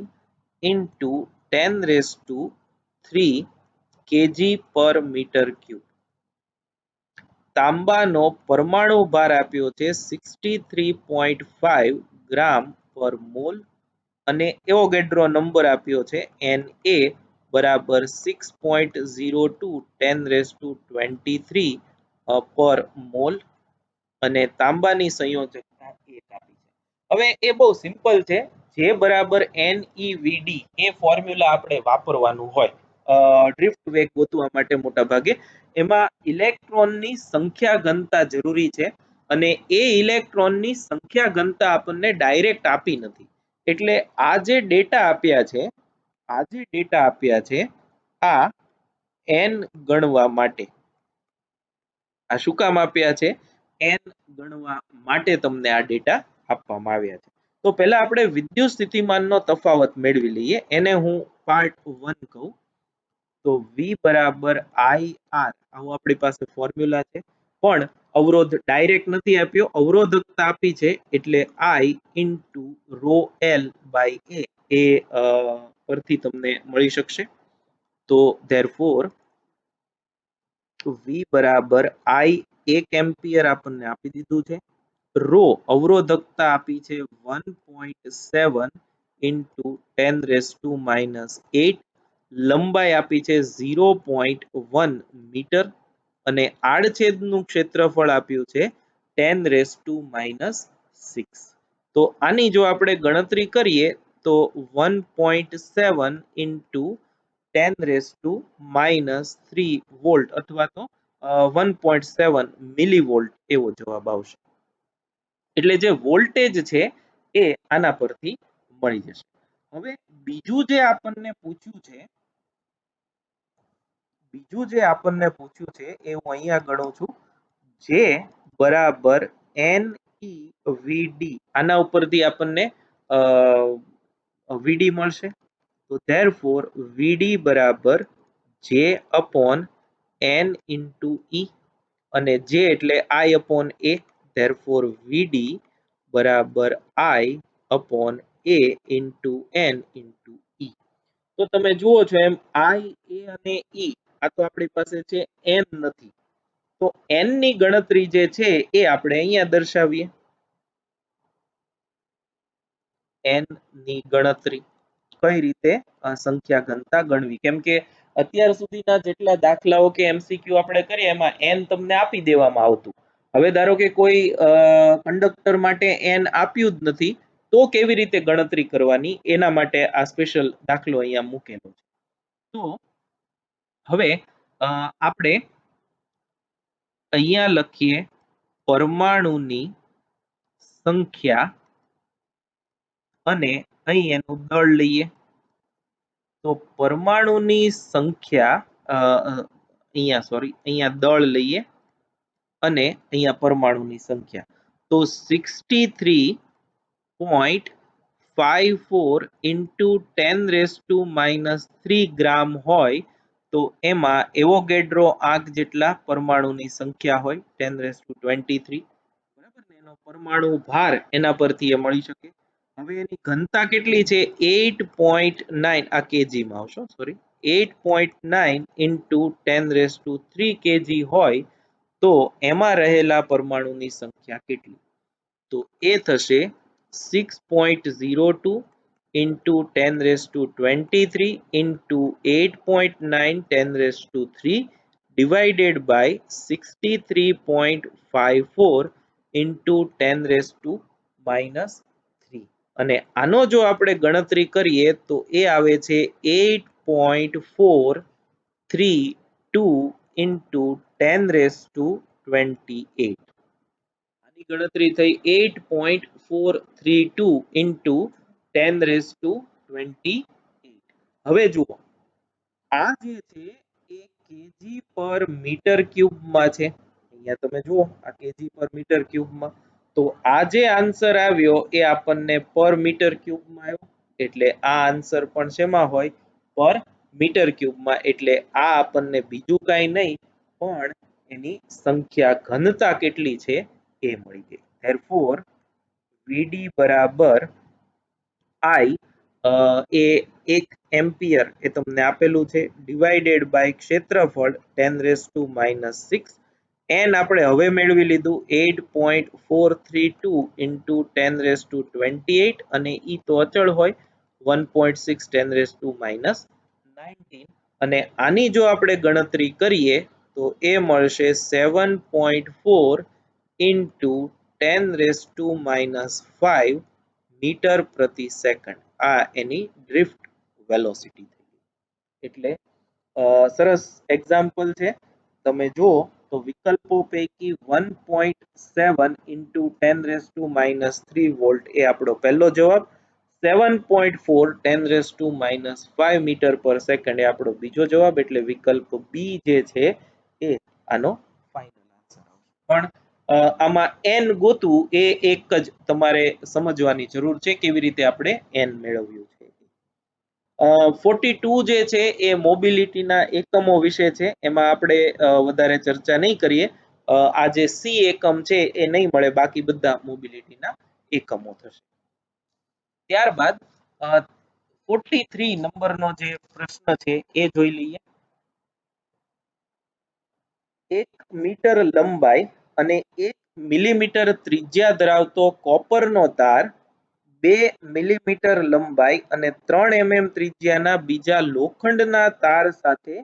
ઇન્ટુ 10⁻³ kg પર મીટર ક્યુબ. તાંબાનો પરમાણુ ભાર આપ્યો છે 63.5 ગ્રામ પર મોલ અને એવોગેડ્રો નંબર આપ્યો છે Na બરાબર 6.02 10⁻23 પર મોલ અને તાંબાની સંયોજકતા 1 આપી છે. હવે એ બહુ સિમ્પલ છે. જે બરાબર NeVd એ ફોર્મ્યુલા આપણે વાપરવાનું હોય ડ્રિફ્ટ વેગ ગોતવા માટે મોટા ભાગે એમાં ઇલેક્ટ્રોનની સંખ્યા ઘનતા જરૂરી છે અને એ ઇલેક્ટ્રોનની સંખ્યા ઘનતા આપણને ડાયરેક્ટ આપી નથી. એટલે આ જે ડેટા આપ્યા છે આ n ગણવા માટે આ શું કામ આપ્યા છે n ગણવા માટે તમને આ ડેટા આપવામાં આવ્યા છે. તો પહેલા આપણે વિદ્યુત સ્થિતિમાનનો તફાવત મેળવી લઈએ. એને હું પાર્ટ 1 કહું તો V બરાબર IR આવું આપણી પાસે ફોર્મ્યુલા છે પણ અવરોધ ડાયરેક્ટ નથી આપ્યો અવરોધકતા આપી છે એટલે I into rho L by A એ પરથી તમને મળી શકશે. તો ધેરફોર V બરાબર I 1 એમ્પિયર આપણને આપી દીધું છે. રો અવરોધકતા આપી છે 1.7 ઇન્ટુ 10⁻⁻8 લંબાઈ આપી છે 0.1 મીટર અને આડછેદનું ક્ષેત્રફળ આપ્યું છે 10⁻⁻6. તો આની જો આપણે ગણતરી કરીએ તો 1.7 ઇન્ટુ 10⁻³ વોલ્ટ અથવા તો 1.7 મિલીવોલ્ટ એવો જવાબ આવશે. એટલે જે વોલ્ટેજ છે એ આના પરથી મળી જશે. હવે બીજું જે આપણને પૂછ્યું છે એ હું અહીંયા ગણું છું જે બરાબર NeVd આના ઉપરથી આપણને Vd મળશે. તો ધેરફોર Vd બરાબર J upon N into E અને J એટલે I upon A therefore Vd બરાબર I upon A into N into E. તો તમે જુઓ છો એમ I A અને E આ તો આપણી પાસે છે n નથી તો n ની ગણતરી જે છે એ આપણે અહીંયા દર્શાવીએ n ની ગણતરી કઈ રીતે સંખ્યા ઘનતા ગણવી કેમ કે અત્યાર સુધીના જેટલા દાખલાઓ કે MCQ આપણે કરીએ એમાં n તમને આપી દેવામાં આવતું. હવે ધારો કે કોઈ કંડક્ટર માટે n આપ્યું જ નથી તો કેવી રીતે ગણતરી કરવાની એના માટે આ સ્પેશિયલ દાખલો અહીંયા મૂકેલો છે. તો હવે આપણે અહીંયા લખીએ પરમાણુની સંખ્યા અને અહીં એનું દળ લઈએ. તો પરમાણુની સંખ્યા અહીંયા દળ લઈએ અને અહીંયા પરમાણુની સંખ્યા તો 63.54 into 10⁻³ ગ્રામ હોય તો એમાં એવોગેડ્રો આંક જેટલા પરમાણુની સંખ્યા હોય 10⁻23 બરાબર ને એનો પરમાણુ ભાર એના પરથી એ મળી શકે. હવે એની ઘનતા કેટલી છે 8.9 આ કેજી માં આવશો સોરી 8.9 into 10⁻³ કેજી હોય તો એમાં રહેલા પરમાણુની સંખ્યા કેટલી તો એ થશે 6.02 into 10⁻23 into 8.9 10⁻³ divided by 63.54 into 10⁻³ અને આનો જો આપણે ગણતરી કરીએ તો એ આવે છે 8.432 into 10⁻28 આની ગણતરી થઈ 8.432 into 10⁻28. હવે જુઓ આ જે છે એ કેજી પર મીટર ક્યુબમાં છે અહીંયા તમે જુઓ આ કેજી પર મીટર ક્યુબમાં તો આ જે આન્સર આવ્યો એ આપણને પર મીટર ક્યુબમાં આવ્યો એટલે આ આન્સર પણ શેમાં હોય પર મીટર ક્યુબમાં એટલે આ આપણને બીજું કાંઈ નહીં પણ એની સંખ્યા ઘનતા કેટલી છે એ મળી ગઈ. ધેરફોર Vd બરાબર I એ 1 એમ્પિયર એ તમને આપેલું છે ડિવાઇડેડ બાય ક્ષેત્રફળ 10⁻⁻6 n આપણે હવે મેળવી લીધું 8.432 into 10 raised to 28 અને ઈ તો અચળ હોય 1.6 10 raised to minus 19 અને આની જો આપણે ગણતરી કરીએ તો એ મળશે 7.4 into 10 raised to minus 5 metre પ્રતિ સેકન્ડ આ એની ડ્રિફ્ટ વેલોસિટી એટલે સરસ એક્ઝામ્પલ છે તમે જુઓ તો વિકલ્પો પૈકી 1.7 into 10 raised to minus 3 volt એ આપણો પહેલો જવાબ 7.4 10 raised to minus 5 metre per second એ આપણો બીજો જવાબ એટલે વિકલ્પ બી જે છે એ આનો ફાઇનલ આન્સર આવશે પણ આમાં n ગોતવું એ એક જ તમારે સમજવાની જરૂર છે કેવી રીતે આપણે n મેળવ્યું છે 42 જે છે એ મોબિલિટીના એકમો વિશે છે એમાં આપણે વધારે ચર્ચા નહીં કરીએ આ જે સી એકમ છે એ નહીં મળે બાકી બધા મોબિલિટીના એકમો થશે ત્યારબાદ 43 નંબરનો જે પ્રશ્ન છે એ જોઈ લઈએ 1 મીટર લંબાઈ અને 1 મિલીમીટર ત્રિજ્યા ધરાવતો કોપરનો તાર 2 મિલીમીટર લંબાઈ અને 3 mm ત્રિજ્યાના બીજા લોખંડના તાર સાથે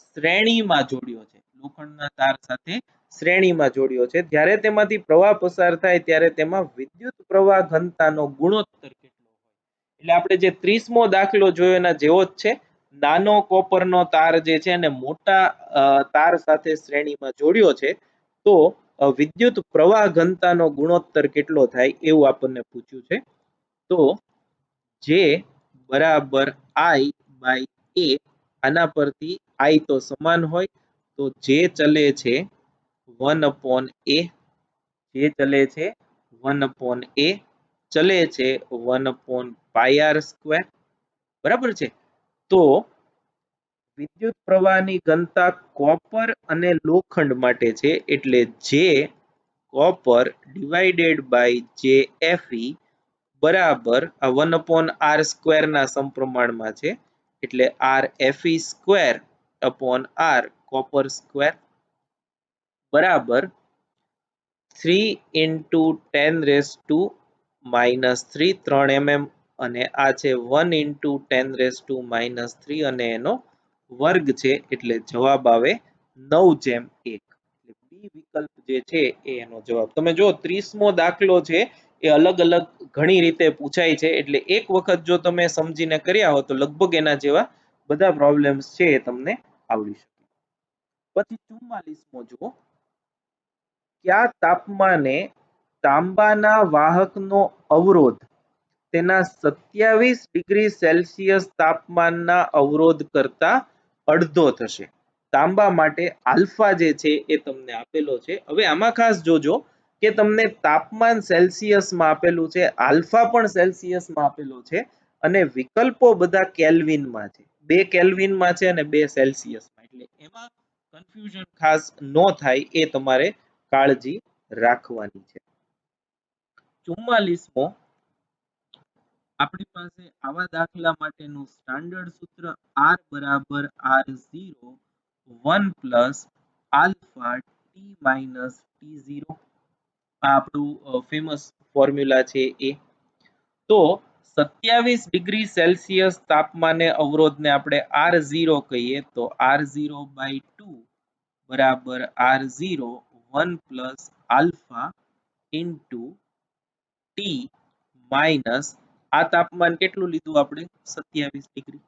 શ્રેણીમાં જોડ્યો છે લોખંડના તાર સાથે શ્રેણીમાં જોડ્યો છે જ્યારે તેમાંથી પ્રવાહ પસાર થાય ત્યારે તેમાં વિદ્યુત પ્રવાહ ઘનતાનો ગુણોત્તર કેટલો હોય એટલે આપણે જે 30મો દાખલો જોયો એના જેવો જ છે નાનો કોપરનો તાર જે છે અને મોટા તાર સાથે શ્રેણીમાં જોડ્યો છે તો વિદ્યુત પ્રવાહ ઘનતાનો ગુણોત્તર કેટલો થાય એવું આપણને પૂછ્યું છે તો જે બરાબર I બાય a આના પરથી I તો સમાન હોય તો જે ચલે છે 1/a જે ચલે છે 1/a ચલે છે 1/πr², બરાબર છે તો વિદ્યુત પ્રવાહની ઘનતા કોપર અને લોખંડ માટે છે એટલે જે કોપર ડિવાઇડેડ બાય જે Fe બરાબર આ 1/r² ના સમપ્રમાણમાં છે એટલે Rfe² કોપર સ્ક્વેર બરાબર 3 into 10 raised to minus 3 3 mm અને આ છે 1 into 10 raised to minus 3 અને એનો વર્ગ છે એટલે જવાબ આવે 9/1 એટલે બી વિકલ્પ જે છે એ એનો જવાબ તમે જો 30મો દાખલો છે એ અલગ અલગ ઘણી રીતે પૂછાય છે એટલે એક વખત જો તમે સમજીને કર્યા હો તો લગભગ એના જેવા બધા પ્રોબ્લેમ્સ છે એ તમને આવડી શકે પછી 44મો જુઓ કયા તાપમાને તાંબાના વાહકનો અવરોધ તેના 27 ડિગ્રી સેલ્સિયસ તાપમાનના અવરોધ કરતા અડધો થશે તાંબા માટે આલ્ફા જે છે એ તમને આપેલો છે હવે આમાં ખાસ જોજો કે તમને તાપમાન સેલ્સિયસમાં આપેલું છે આલ્ફા પણ સેલ્સિયસમાં આપેલો છે અને વિકલ્પો બધા કેલ્વિનમાં છે 2 કેલ્વિનમાં છે અને 2 સેલ્સિયસમાં એટલે એમાં કન્ફ્યુઝન ખાસ ન થાય એ તમારે કાળજી રાખવાની છે 44મો આપણી પાસે આવા દાખલા માટેનું સ્ટાન્ડર્ડ સૂત્ર R બરાબર R0 1 plus alpha t minus T0 આ આપણું ફેમસ ફોર્મ્યુલા છે એ તો 27 ડિગ્રી સેલ્સિયસ તાપમાને અવરોધને આપણે R0 કહીએ તો R0 બાય 2 બરાબર R0 1 plus alpha into T minus આ તાપમાન કેટલું લીધું આપણે 27 ડિગ્રી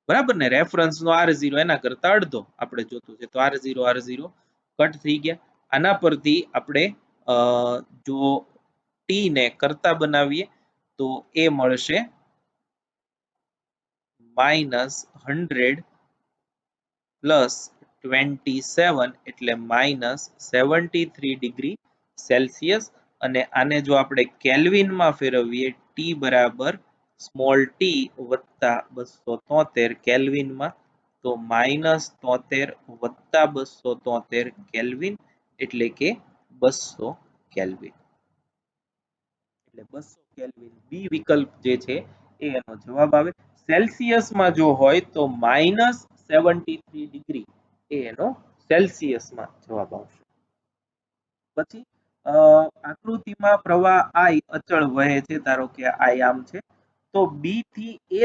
બરાબર ને રેફરન્સ નો R0 એના કરતા અડધો આપણે જોતું છે તો R0 કટ થઈ ગયા આના પરથી આપણે જો ટી ને કરતા બનાવીએ તો એ મળશે -100 પ્લસ 27 એટલે -73 ડિગ્રી સેલ્સિયસ અને આને જો આપણે કેલ્વિનમાં ફેરવીએ ટી બરાબર સ્મોલ ટી વત્તા 273 કેલ્વિનમાં તો -73 વત્તા 273 કેલ્વિન એટલે કે 200 કેલ્વિન એટલે 200 કેલ્વિન બી વિકલ્પ જે છે એ એનો જવાબ આવે સેલ્સિયસમાં જો હોય તો -73 ડિગ્રી એ એનો સેલ્સિયસમાં જવાબ આવશે પછી આકૃતિમાં પ્રવાહ I અચળ વહે છે, ધારો કે I આમ છે, તો બી થી એ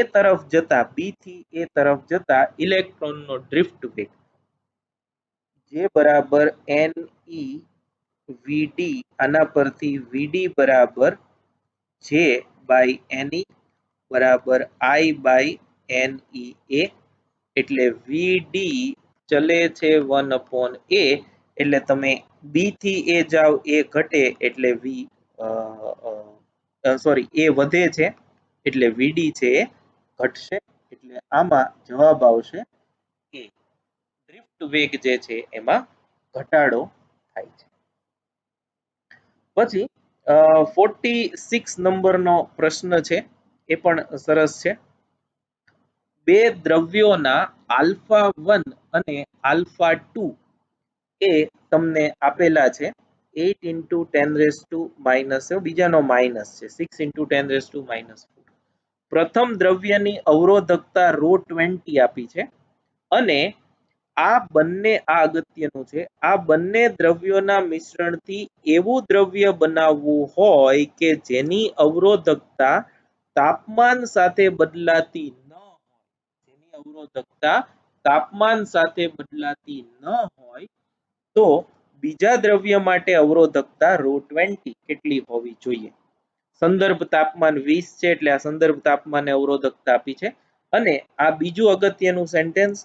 તરફ જતા ઇલેક્ટ્રોનનો ડ્રિફ્ટ વેગ જે બરાબર NE VD, આના પરથી VD બરાબર J બાય NE બરાબર I બાય NEA, એટલે VD ચલે છે 1/A, એટલે તમે બી થી એ જાઓ એ ઘટે એટલે એ વધે છે એટલે VD છે એ ઘટશે, એટલે આમાં જવાબ આવશે A. ડ્રિફ્ટ વેગ જે છે એમાં ઘટાડો થાય છે. પછી 46 નંબરનો પ્રશ્ન છે, એ પણ સરસ છે. બે દ્રવ્યોના આલ્ફા 1 અને આલ્ફા 2 એ તમને આપેલા છે 8 into 10 raised to minus, બીજાનો માઇનસ છે 6 into 10 raised to minus 4. પ્રથમ દ્રવ્યની અવરોધકતા રો 20 આપી છે અને આ અગત્યનું છે, આ બંને દ્રવ્યોના મિશ્રણથી એવું દ્રવ્ય બનાવવું હોય કે જેની અવરોધકતા તાપમાન સાથે બદલાતી ન હોય, તો બીજા દ્રવ્ય માટે અવરોધકતા રો 20 કેટલી હોવી જોઈએ? સંદર્ભ તાપમાન 20 છે, એટલે આ સંદર્ભ તાપમાને અવરોધકતા આપી છે. અને આ બીજું અગત્યનું સેન્ટેન્સ,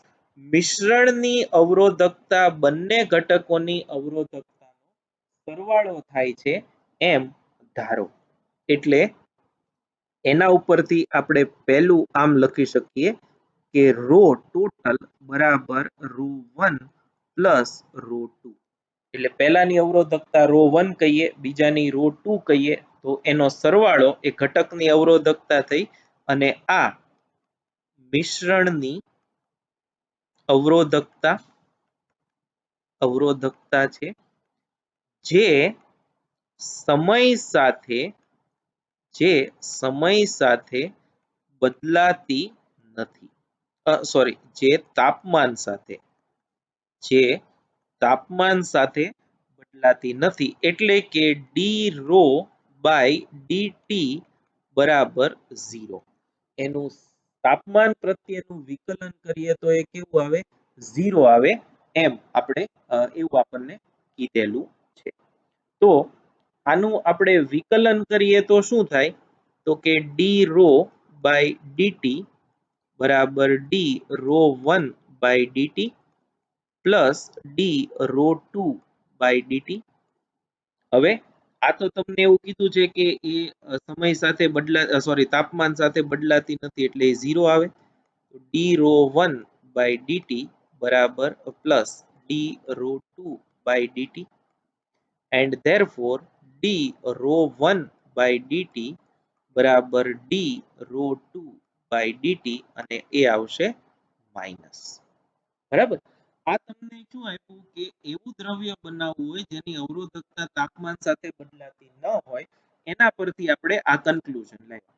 મિશ્રણની અવરોધકતા બંને ઘટકોની અવરોધકતાનો સરવાળો થાય છે એમ ધારો. એટલે એના ઉપરથી આપણે પહેલું આમ લખી શકીએ કે રો ટોટલ બરાબર રો 1 પ્લસ રો 2, એટલે પહેલાની અવરોધકતા રો 1 કહીએ, બીજાની રો 2 કહીએ, તો એનો સરવાળો એ ઘટકની અવરોધકતા થઈ અને આ મિશ્રણની અવરોધકતા છે જે સમય સાથે બદલાતી નથી, જે તાપમાન સાથે બદલાતી નથી, એટલે કે ડી રો બાય ડીટી બરાબર 0. એનું તાપમાન પ્રત્યેનું વિકલન કરીએ તો એ કેવું આવે? 0 આવે, એમ આપણે એવું આપણને કીધેલું છે. તો આનું આપણે વિકલન કરીએ તો શું થાય? તો કે ડી રો બાય ડીટી બરાબર d rho 1 by dt plus d rho 2 by dt. હવે આ તો તમને એવું કીધું છે કે એ સમય સાથે તાપમાન સાથે બદલાતી નથી, એટલે એ 0 આવે. ડી રો 1 બાય ડીટી બરાબર plus d rho 2 by dt, and therefore d rho 1 by dt બરાબર d rho 2 by dt, અને એ આવશે માઇનસ. બરાબર, આ તમને શું આપ્યું કે એવું દ્રવ્ય બનાવવું હોય જેની અવરોધકતા તાપમાન સાથે બદલાતી ન હોય, એના પરથી આપણે આ કન્ક્લુઝન લાવ્યા.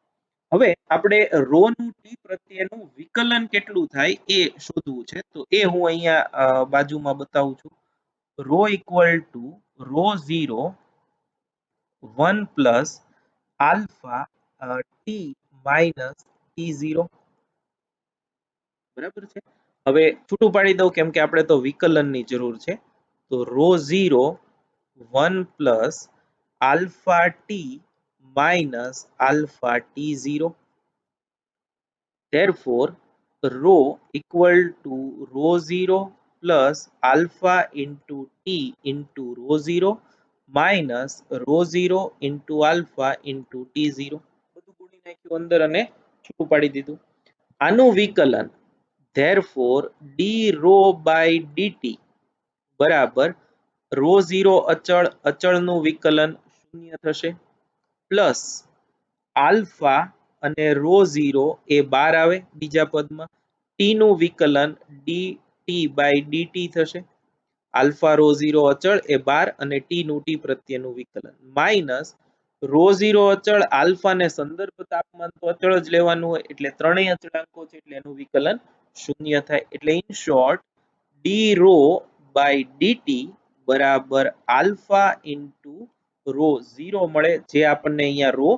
હવે આપણે રો નું ટી પ્રત્યેનું વિકલન કેટલું થાય એ શોધવું છે, તો એ હું અહીંયા બાજુમાં બતાવું છું. Rho equal to rho 0 1 plus alpha t minus T0, બરાબર છે. હવે છૂટું પાડી દઉં કેમ કે આપણે તો વિકલનની જરૂર છે. તો rho 0 1 plus alpha t minus alpha T0, therefore rho equal to rho 0 plus alpha into t into rho 0 minus rho 0 into alpha into T0. બધું ગુણી નાખ્યું અંદર અને છૂટું પાડી દીધું. આનું વિકલન therefore d rho by dt બરાબર rho 0 અચળનું વિકલન 0 થશે, પ્લસ આલ્ફા અને રો 0 એ 12 આવે બીજા પદમાં, ટી નું વિકલન dt બાય dt થશે, આલ્ફા રો 0 અચળ એ 12 અને ટી નું ટી પ્રત્યેનું વિકલન, માઇનસ રો 0 અચળ, આલ્ફા ને સંદર્ભ તાપમાન તો અચળ જ લેવાનું હોય, એટલે ત્રણેય અચળાંકો છે એટલે એનું વિકલન 0 થાય. એટલે in short d rho by dt બરાબર આલ્ફા ઇન્ટુ રો 0 મળે, જે આપણને અહીંયા રો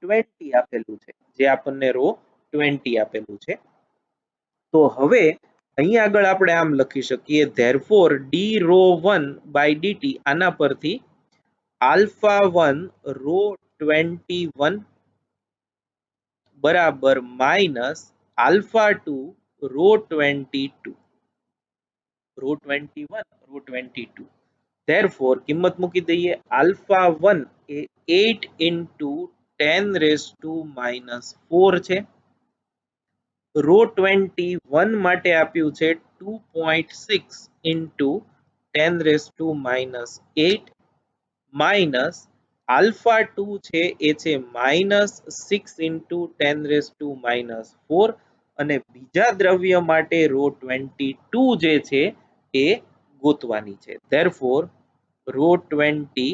20 આપેલું છે, જે આપણને રો 20 આપેલું છે. તો હવે અહીં આગળ આપણે આમ લખી શકીએ, therefore d rho 1 by dt, આના પરથી આલ્ફા 1 રો 21 બરાબર minus alpha 2 rho 22, rho 21 rho 22. Therefore કિંમત મૂકી દઈએ, આલ્ફા 1 એ 8 ઇન્ટુ 10 રેસ ટુ માઇનસ 4 છે, રો 21 માટે આપ્યું છે 2.6 into 10 raise to minus 8 minus alpha 2 છે એ છે minus 6 into 10 raise to minus 4, અને બીજા દ્રવ્ય માટે રો 22 જે છે એ ગોતવાની છે. ધેરફોર રો 20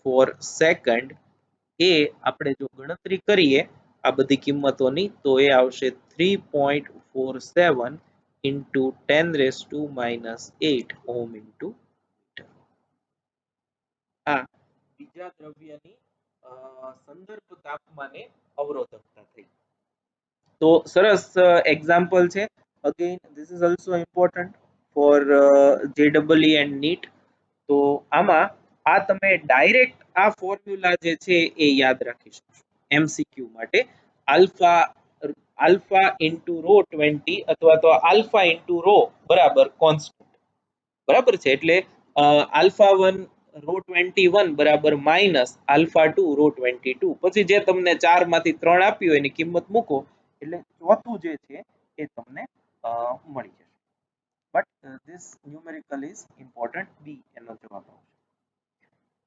ફોર સેકન્ડ એ આપણે જો ગણતરી કરીએ આ બધી કિંમતોની, તો એ આવશે 3.47 into 10 raise to minus 8 ohm into metre. આ બીજા દ્રવ્યની સંદર્ભ તાપમાને અવરોધકતા થઈ. તો સરસ એક્ઝામ્પલ છે. Again this is also important for JEE and NEET. તો આમાં આ તમે ડાયરેક્ટ આ ફોર્મ્યુલા જે છે એ યાદ રાખી શકશો MCQ માટે. આલ્ફા આલ્ફા ઇન્ટુ રો 20 અથવા તો આલ્ફા ઇન્ટુ રો બરાબર કોન્સ્ટન્ટ, બરાબર છે. એટલે આલ્ફા 1 રો 21 બરાબર માઇનસ આલ્ફા 2 રો 22, પછી જે તમને 4 માંથી 3 આપ્યું હોય એની કિંમત મૂકો એટલે ચોથું જે છે એ તમને મળી જશે. But this numerical is important, B એનો જવાબ આવશે.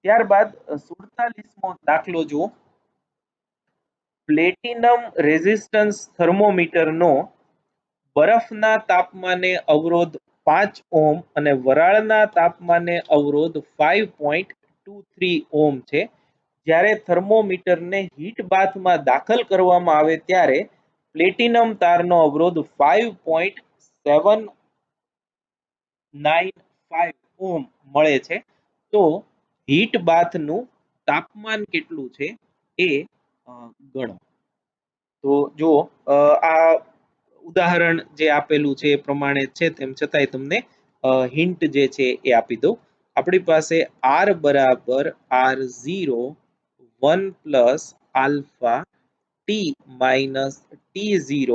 ત્યારબાદ 47મો દાખલો જુઓ. પ્લેટિનમ રેઝિસ્ટન્સ થર્મોમીટરનો બરફના તાપમાને અવરોધ 5 ઓહમ અને વરાળના તાપમાને અવરોધ 5.23 ઓહમ છે. જ્યારે થર્મોમીટરને હીટ બાથમાં દાખલ કરવામાં આવે ત્યારે પ્લેટિનમ તારનો અવરોધ 5.795 ઓહમ મળે છે. તો હીટ બાથનું તાપમાન કેટલું છે એ ગણો. તો જો આ ઉદાહરણ જે આપેલું છે એ પ્રમાણે છે, તેમ છતાંય તમને હિન્ટ જે છે એ આપી દઉં. આપણી પાસે R બરાબર R0 1 plus alpha t minus T0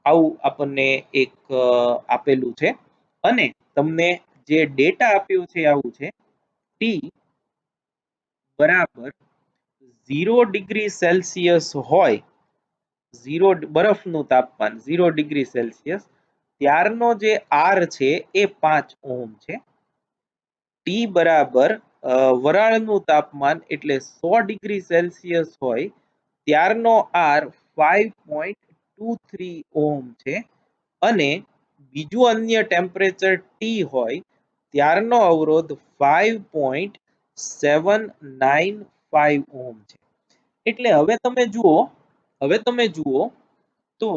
આવું આપણને એક આપેલું છે, અને તમને જે ડેટા આપ્યું છે આવું છે, ટી બરાબર 0 ડિગ્રી સેલ્સિયસ હોય, બરફનું તાપમાન 0 ડિગ્રી સેલ્સિયસ, ત્યારનો જે R છે એ 5 ઓહમ છે. ટી બરાબર વરાળનું તાપમાન એટલે 100 ડિગ્રી સેલ્સિયસ હોય, ત્યારનો R 5.23 ઓહમ છે, અને બીજું અન્ય ટેમ્પરેચર ટી હોય ત્યારનો અવરોધ 5.795 ઓહમ છે. એટલે હવે તમે જુઓ તો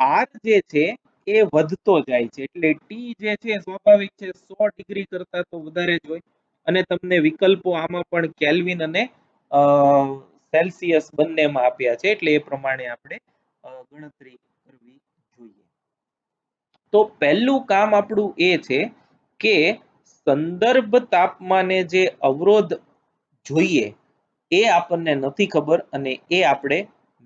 R જે છે એ વધતો જાય છે, એટલે ટી જે છે સ્વાભાવિક છે 100 ડિગ્રી કરતા તો વધારે જ હોય, અને તમને વિકલ્પો આમાં પણ કેલ્વિન અને સેલ્સિયસ બંનેમાં આપ્યા છે, એટલે એ પ્રમાણે આપણે ગણતરી કરવી જોઈએ. તો પહેલું કામ આપણું એ છે કે સંદર્ભ તાપમાને જે અવરોધ જોઈએ એ આપણને નથી ખબર, અને એ આપણે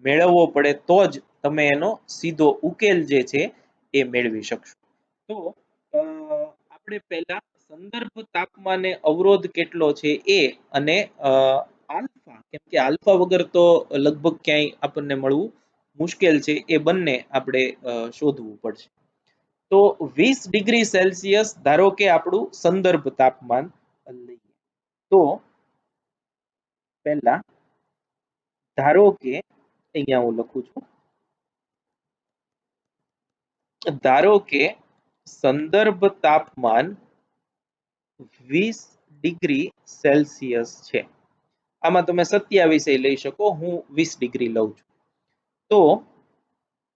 મેળવવો પડે તો જ તમે એનો સીધો ઉકેલ જે છે એ મેળવી શકશો. તો આપણે પહેલા સંદર્ભ તાપમાને અવરોધ કેટલો છે એ, અને આલ્ફા, કેમ કે આલ્ફા વગર તો લગભગ ક્યાંય આપણને મળવું મુશ્કેલ છે, એ બંને આપણે શોધવું પડશે. તો 20 ડિગ્રી સેલ્સિયસ ધારો કે આપણું સંદર્ભ તાપમાન લઈએ. તો પહેલા ધારો કે અહીંયા હું લખું છું, ધારો કે સંદર્ભ તાપમાન 20 ડિગ્રી સેલ્સિયસ છે. આમાં તમે 27 લઈ શકો, હું 20 ડિગ્રી લઉં છું. તો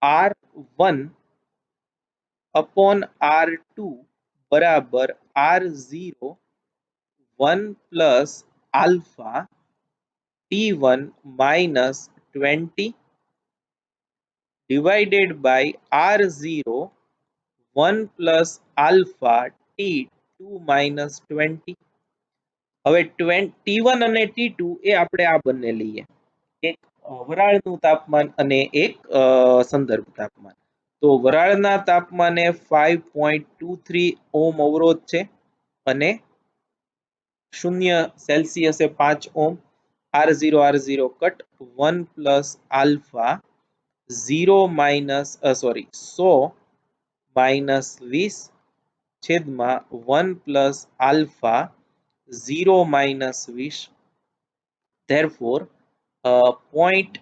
R1 અપોન R2 બરાબર R0 1 plus alpha T1 minus 20 divided by R0 1 plus alpha T2 minus 20. હવે T1 અને T2 એ આપણે આ બંને લઈએ, એક વરાળનું તાપમાન અને એક સંદર્ભ તાપમાન. તો વરાળના તાપમાને 5.23 ઓહ્મ અવરોધ છે અને 0 સેલ્સિયસે 5 ohm. R0 cut 1 plus alpha 0 minus 100 minus 20 છેદમાં 1 plus alpha 0 minus 20. Therefore, point.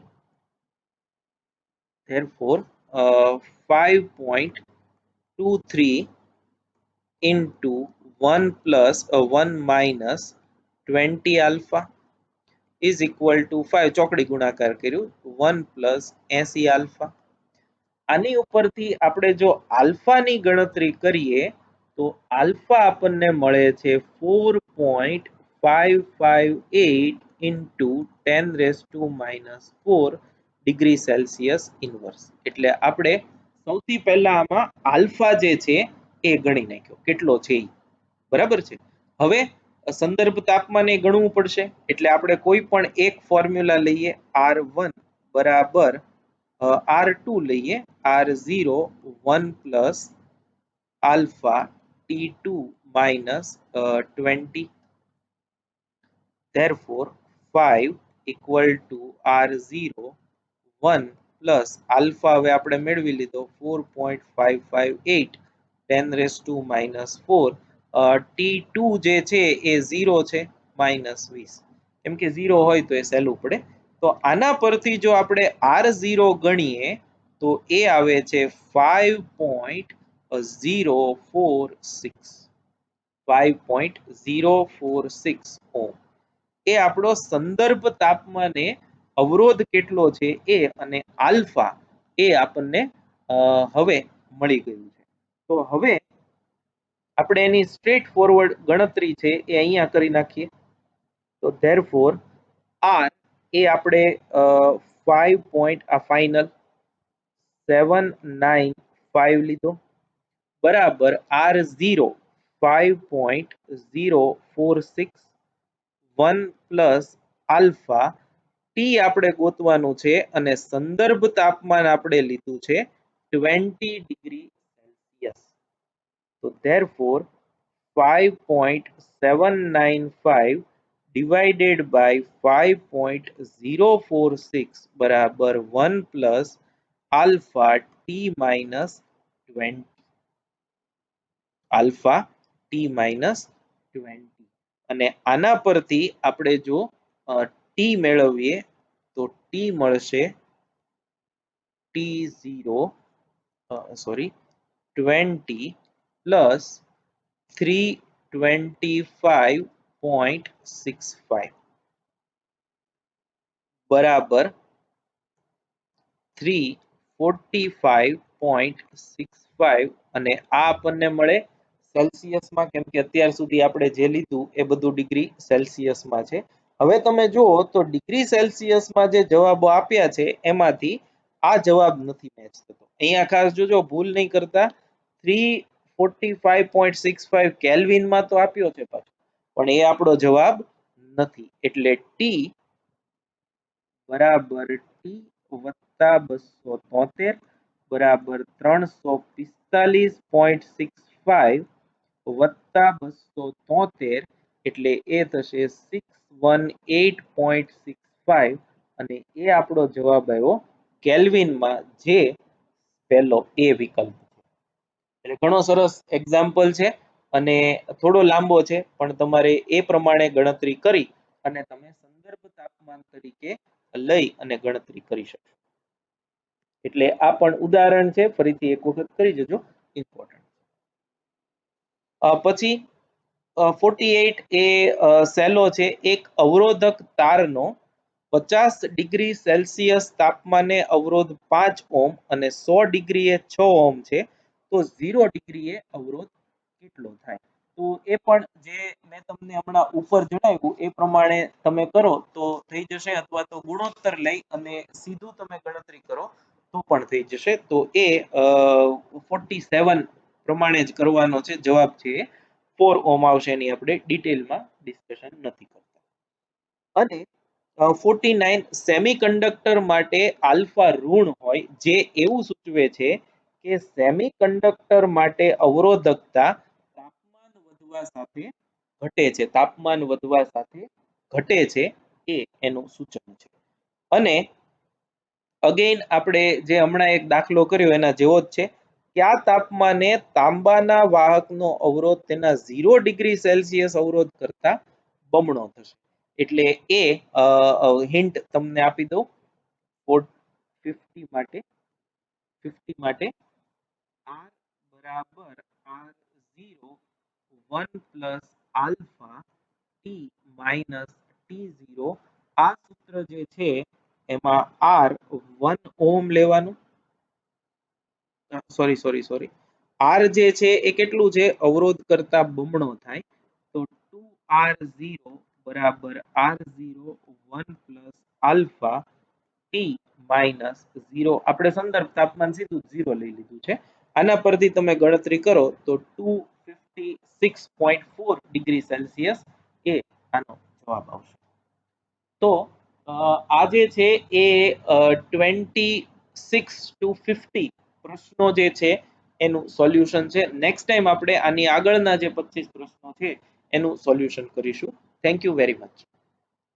Therefore, 5.23 into 1 plus 1 minus 20 alpha is equal to 5. ચોકડી ગુણાકાર કર્યું 1 plus 80 alpha. આની ઉપરથી આપણે જો આલ્ફાની ગણતરી કરીએ તો આલ્ફા આપણને મળે છે 4.558 into 10 raised to minus 4 degree Celsius inverse. એટલે આપણે સૌથી પહેલા આમાં આલ્ફા જે છે એ ગણી નાખ્યો કેટલો છે ઈ. બરાબર છે. હવે સંદર્ભ તાપમાને ગણવું પડશે એટલે આપણે કોઈ પણ એક ફોર્મ્યુલા લઈએ R1 બરાબર R2 લઈએ R0 1 plus alpha T2 minus 20. Therefore, 5 equal to R0 1 plus alpha હવે આપણે મેળવી લીધો 4.558 10 raised to minus 4. T2 જે છે એ 0 છે minus 20. કેમ કે 0 હોય તો એ સહેલું પડે. તો આના પરથી જો આપણે R0 ગણીએ તો એ આવે છે 5.046 ઓહ્મ. એ આપણો સંદર્ભ તાપમાને અવરોધ કેટલો છે એ અને આલ્ફા એ આપણને હવે મળી ગયું છે. તો હવે આપણે એની સ્ટ્રેટ ફોરવર્ડ ગણતરી છે એ અહીંયા કરી નાખીએ. તો therefore R એ આપણે 5.795 લીધો બરાબર R0 5.046 1 પ્લસ આલ્ફા ટી આપણે ગોતવાનું છે અને સંદર્ભ તાપમાન આપણે લીધું છે 20 ડિગ્રી સેલ્સિયસ. તો therefore 5.795 divided by 5.046 બરાબર 1 plus alpha t minus 20. alpha t minus 20. અને આના પરથી આપણે જો t મેળવીએ તો t મળશે T0 20 plus 325.65 બરાબર 345.65 અને આ આપણને મળે સેલ્સિયસમાં, કેમ કે અત્યાર સુધી આપણે જે લીધું એ બધું ડિગ્રી સેલ્સિયસમાં છે. હવે તમે જુઓ તો ડિગ્રી સેલ્સિયસમાં જે જવાબો આપ્યા છે એમાંથી આ જવાબ નથી મેચ થતો. અહીંયા ખાસ જોજો, ભૂલ નહીં કરતા. 345.65 કેલ્વિનમાં તો આપ્યો છે પાછો, પણ એ આપણો જવાબ નથી. એટલે ટી બરાબર ટી વત્તા 273 બરાબર 345.65 વત્તા 273 એટલે એ થશે 618.65 અને એ આપણો જવાબ આવ્યો કેલ્વિનમાં, જે પહેલો એ વિકલ્પ. એટલે ઘણો સરસ એક્ઝામ્પલ છે અને થોડો લાંબો છે, પણ તમારે એ પ્રમાણે ગણતરી કરી અને તમે સંદર્ભ તાપમાન તરીકે લઈ અને ગણતરી કરી શકશો. એટલે આ પણ ઉદાહરણ છે, ફરીથી એક વખત કરી જજો, ઇમ્પોર્ટન્ટ. પછી 48 એ સેલો છે. એક અવરોધક તારનો 50 ડિગ્રી સેલ્સિયસ તાપમાને અવરોધ 5 ઓહ્મ અને 100 ડિગ્રીએ 6 ઓહ્મ છે, તો 0 ડિગ્રીએ અવરોધ કેટલો થાય? તો એ પણ જે મેં તમને હમણાં ઉપર જણાવ્યું એ પ્રમાણે તમે કરો તો થઈ જશે, અથવા તો ગુણોત્તર લઈ અને સીધું તમે ગણતરી કરો તો પણ થઈ જશે. તો એ 47 પ્રમાણે જ કરવાનો છે. જવાબ છે 4 ઓહ્મ આવશે. એની આપણે ડિટેલમાં ડિસ્કશન નથી કરતા. અને 49 સેમિકન્ડક્ટર માટે આલ્ફા ઋણ હોય, જે એવું સૂચવે છે કે સેમિકન્ડક્ટર માટે અવરોધકતા તાપમાન વધવા સાથે ઘટે છે. તાપમાન વધવા સાથે ઘટે છે એ એનું સૂચન છે. અને અગેન આપણે જે હમણાં એક દાખલો કર્યો એના જેવો જ છે. કયા તાપમાને તાંબાના વાહકનો અવરોધ તેના 0 ડિગ્રી સેલ્સિયસ અવરોધ કરતા બમણો થશે. એટલે એ હિન્ટ તમને આપી દઉં. 50 માટે R બરાબર R0 1 plus alpha t minus T0. આ સૂત્ર જે છે એમાં R 1 ઓહમ લેવાનું. સોરી R જે છે એ કેટલું છે? અવરોધ કરતા બમણો થાય. તો 2R0 બરાબર R0 1 plus alpha t minus 0. આપણે સંદર્ભ તાપમાન સીધું 0 લઈ લીધું છે. આના પરથી તમે ગણતરી કરો તો 256.4 ડિગ્રી સેલ્સિયસ એ આનો જવાબ આવશે. તો આ જે છે એ 26 to 50 પ્રશ્નો જે છે એનું સોલ્યુશન છે. નેક્સ્ટ ટાઈમ આપણે આની આગળના જે 25 પ્રશ્નો છે એનું સોલ્યુશન કરીશું. Thank you very much.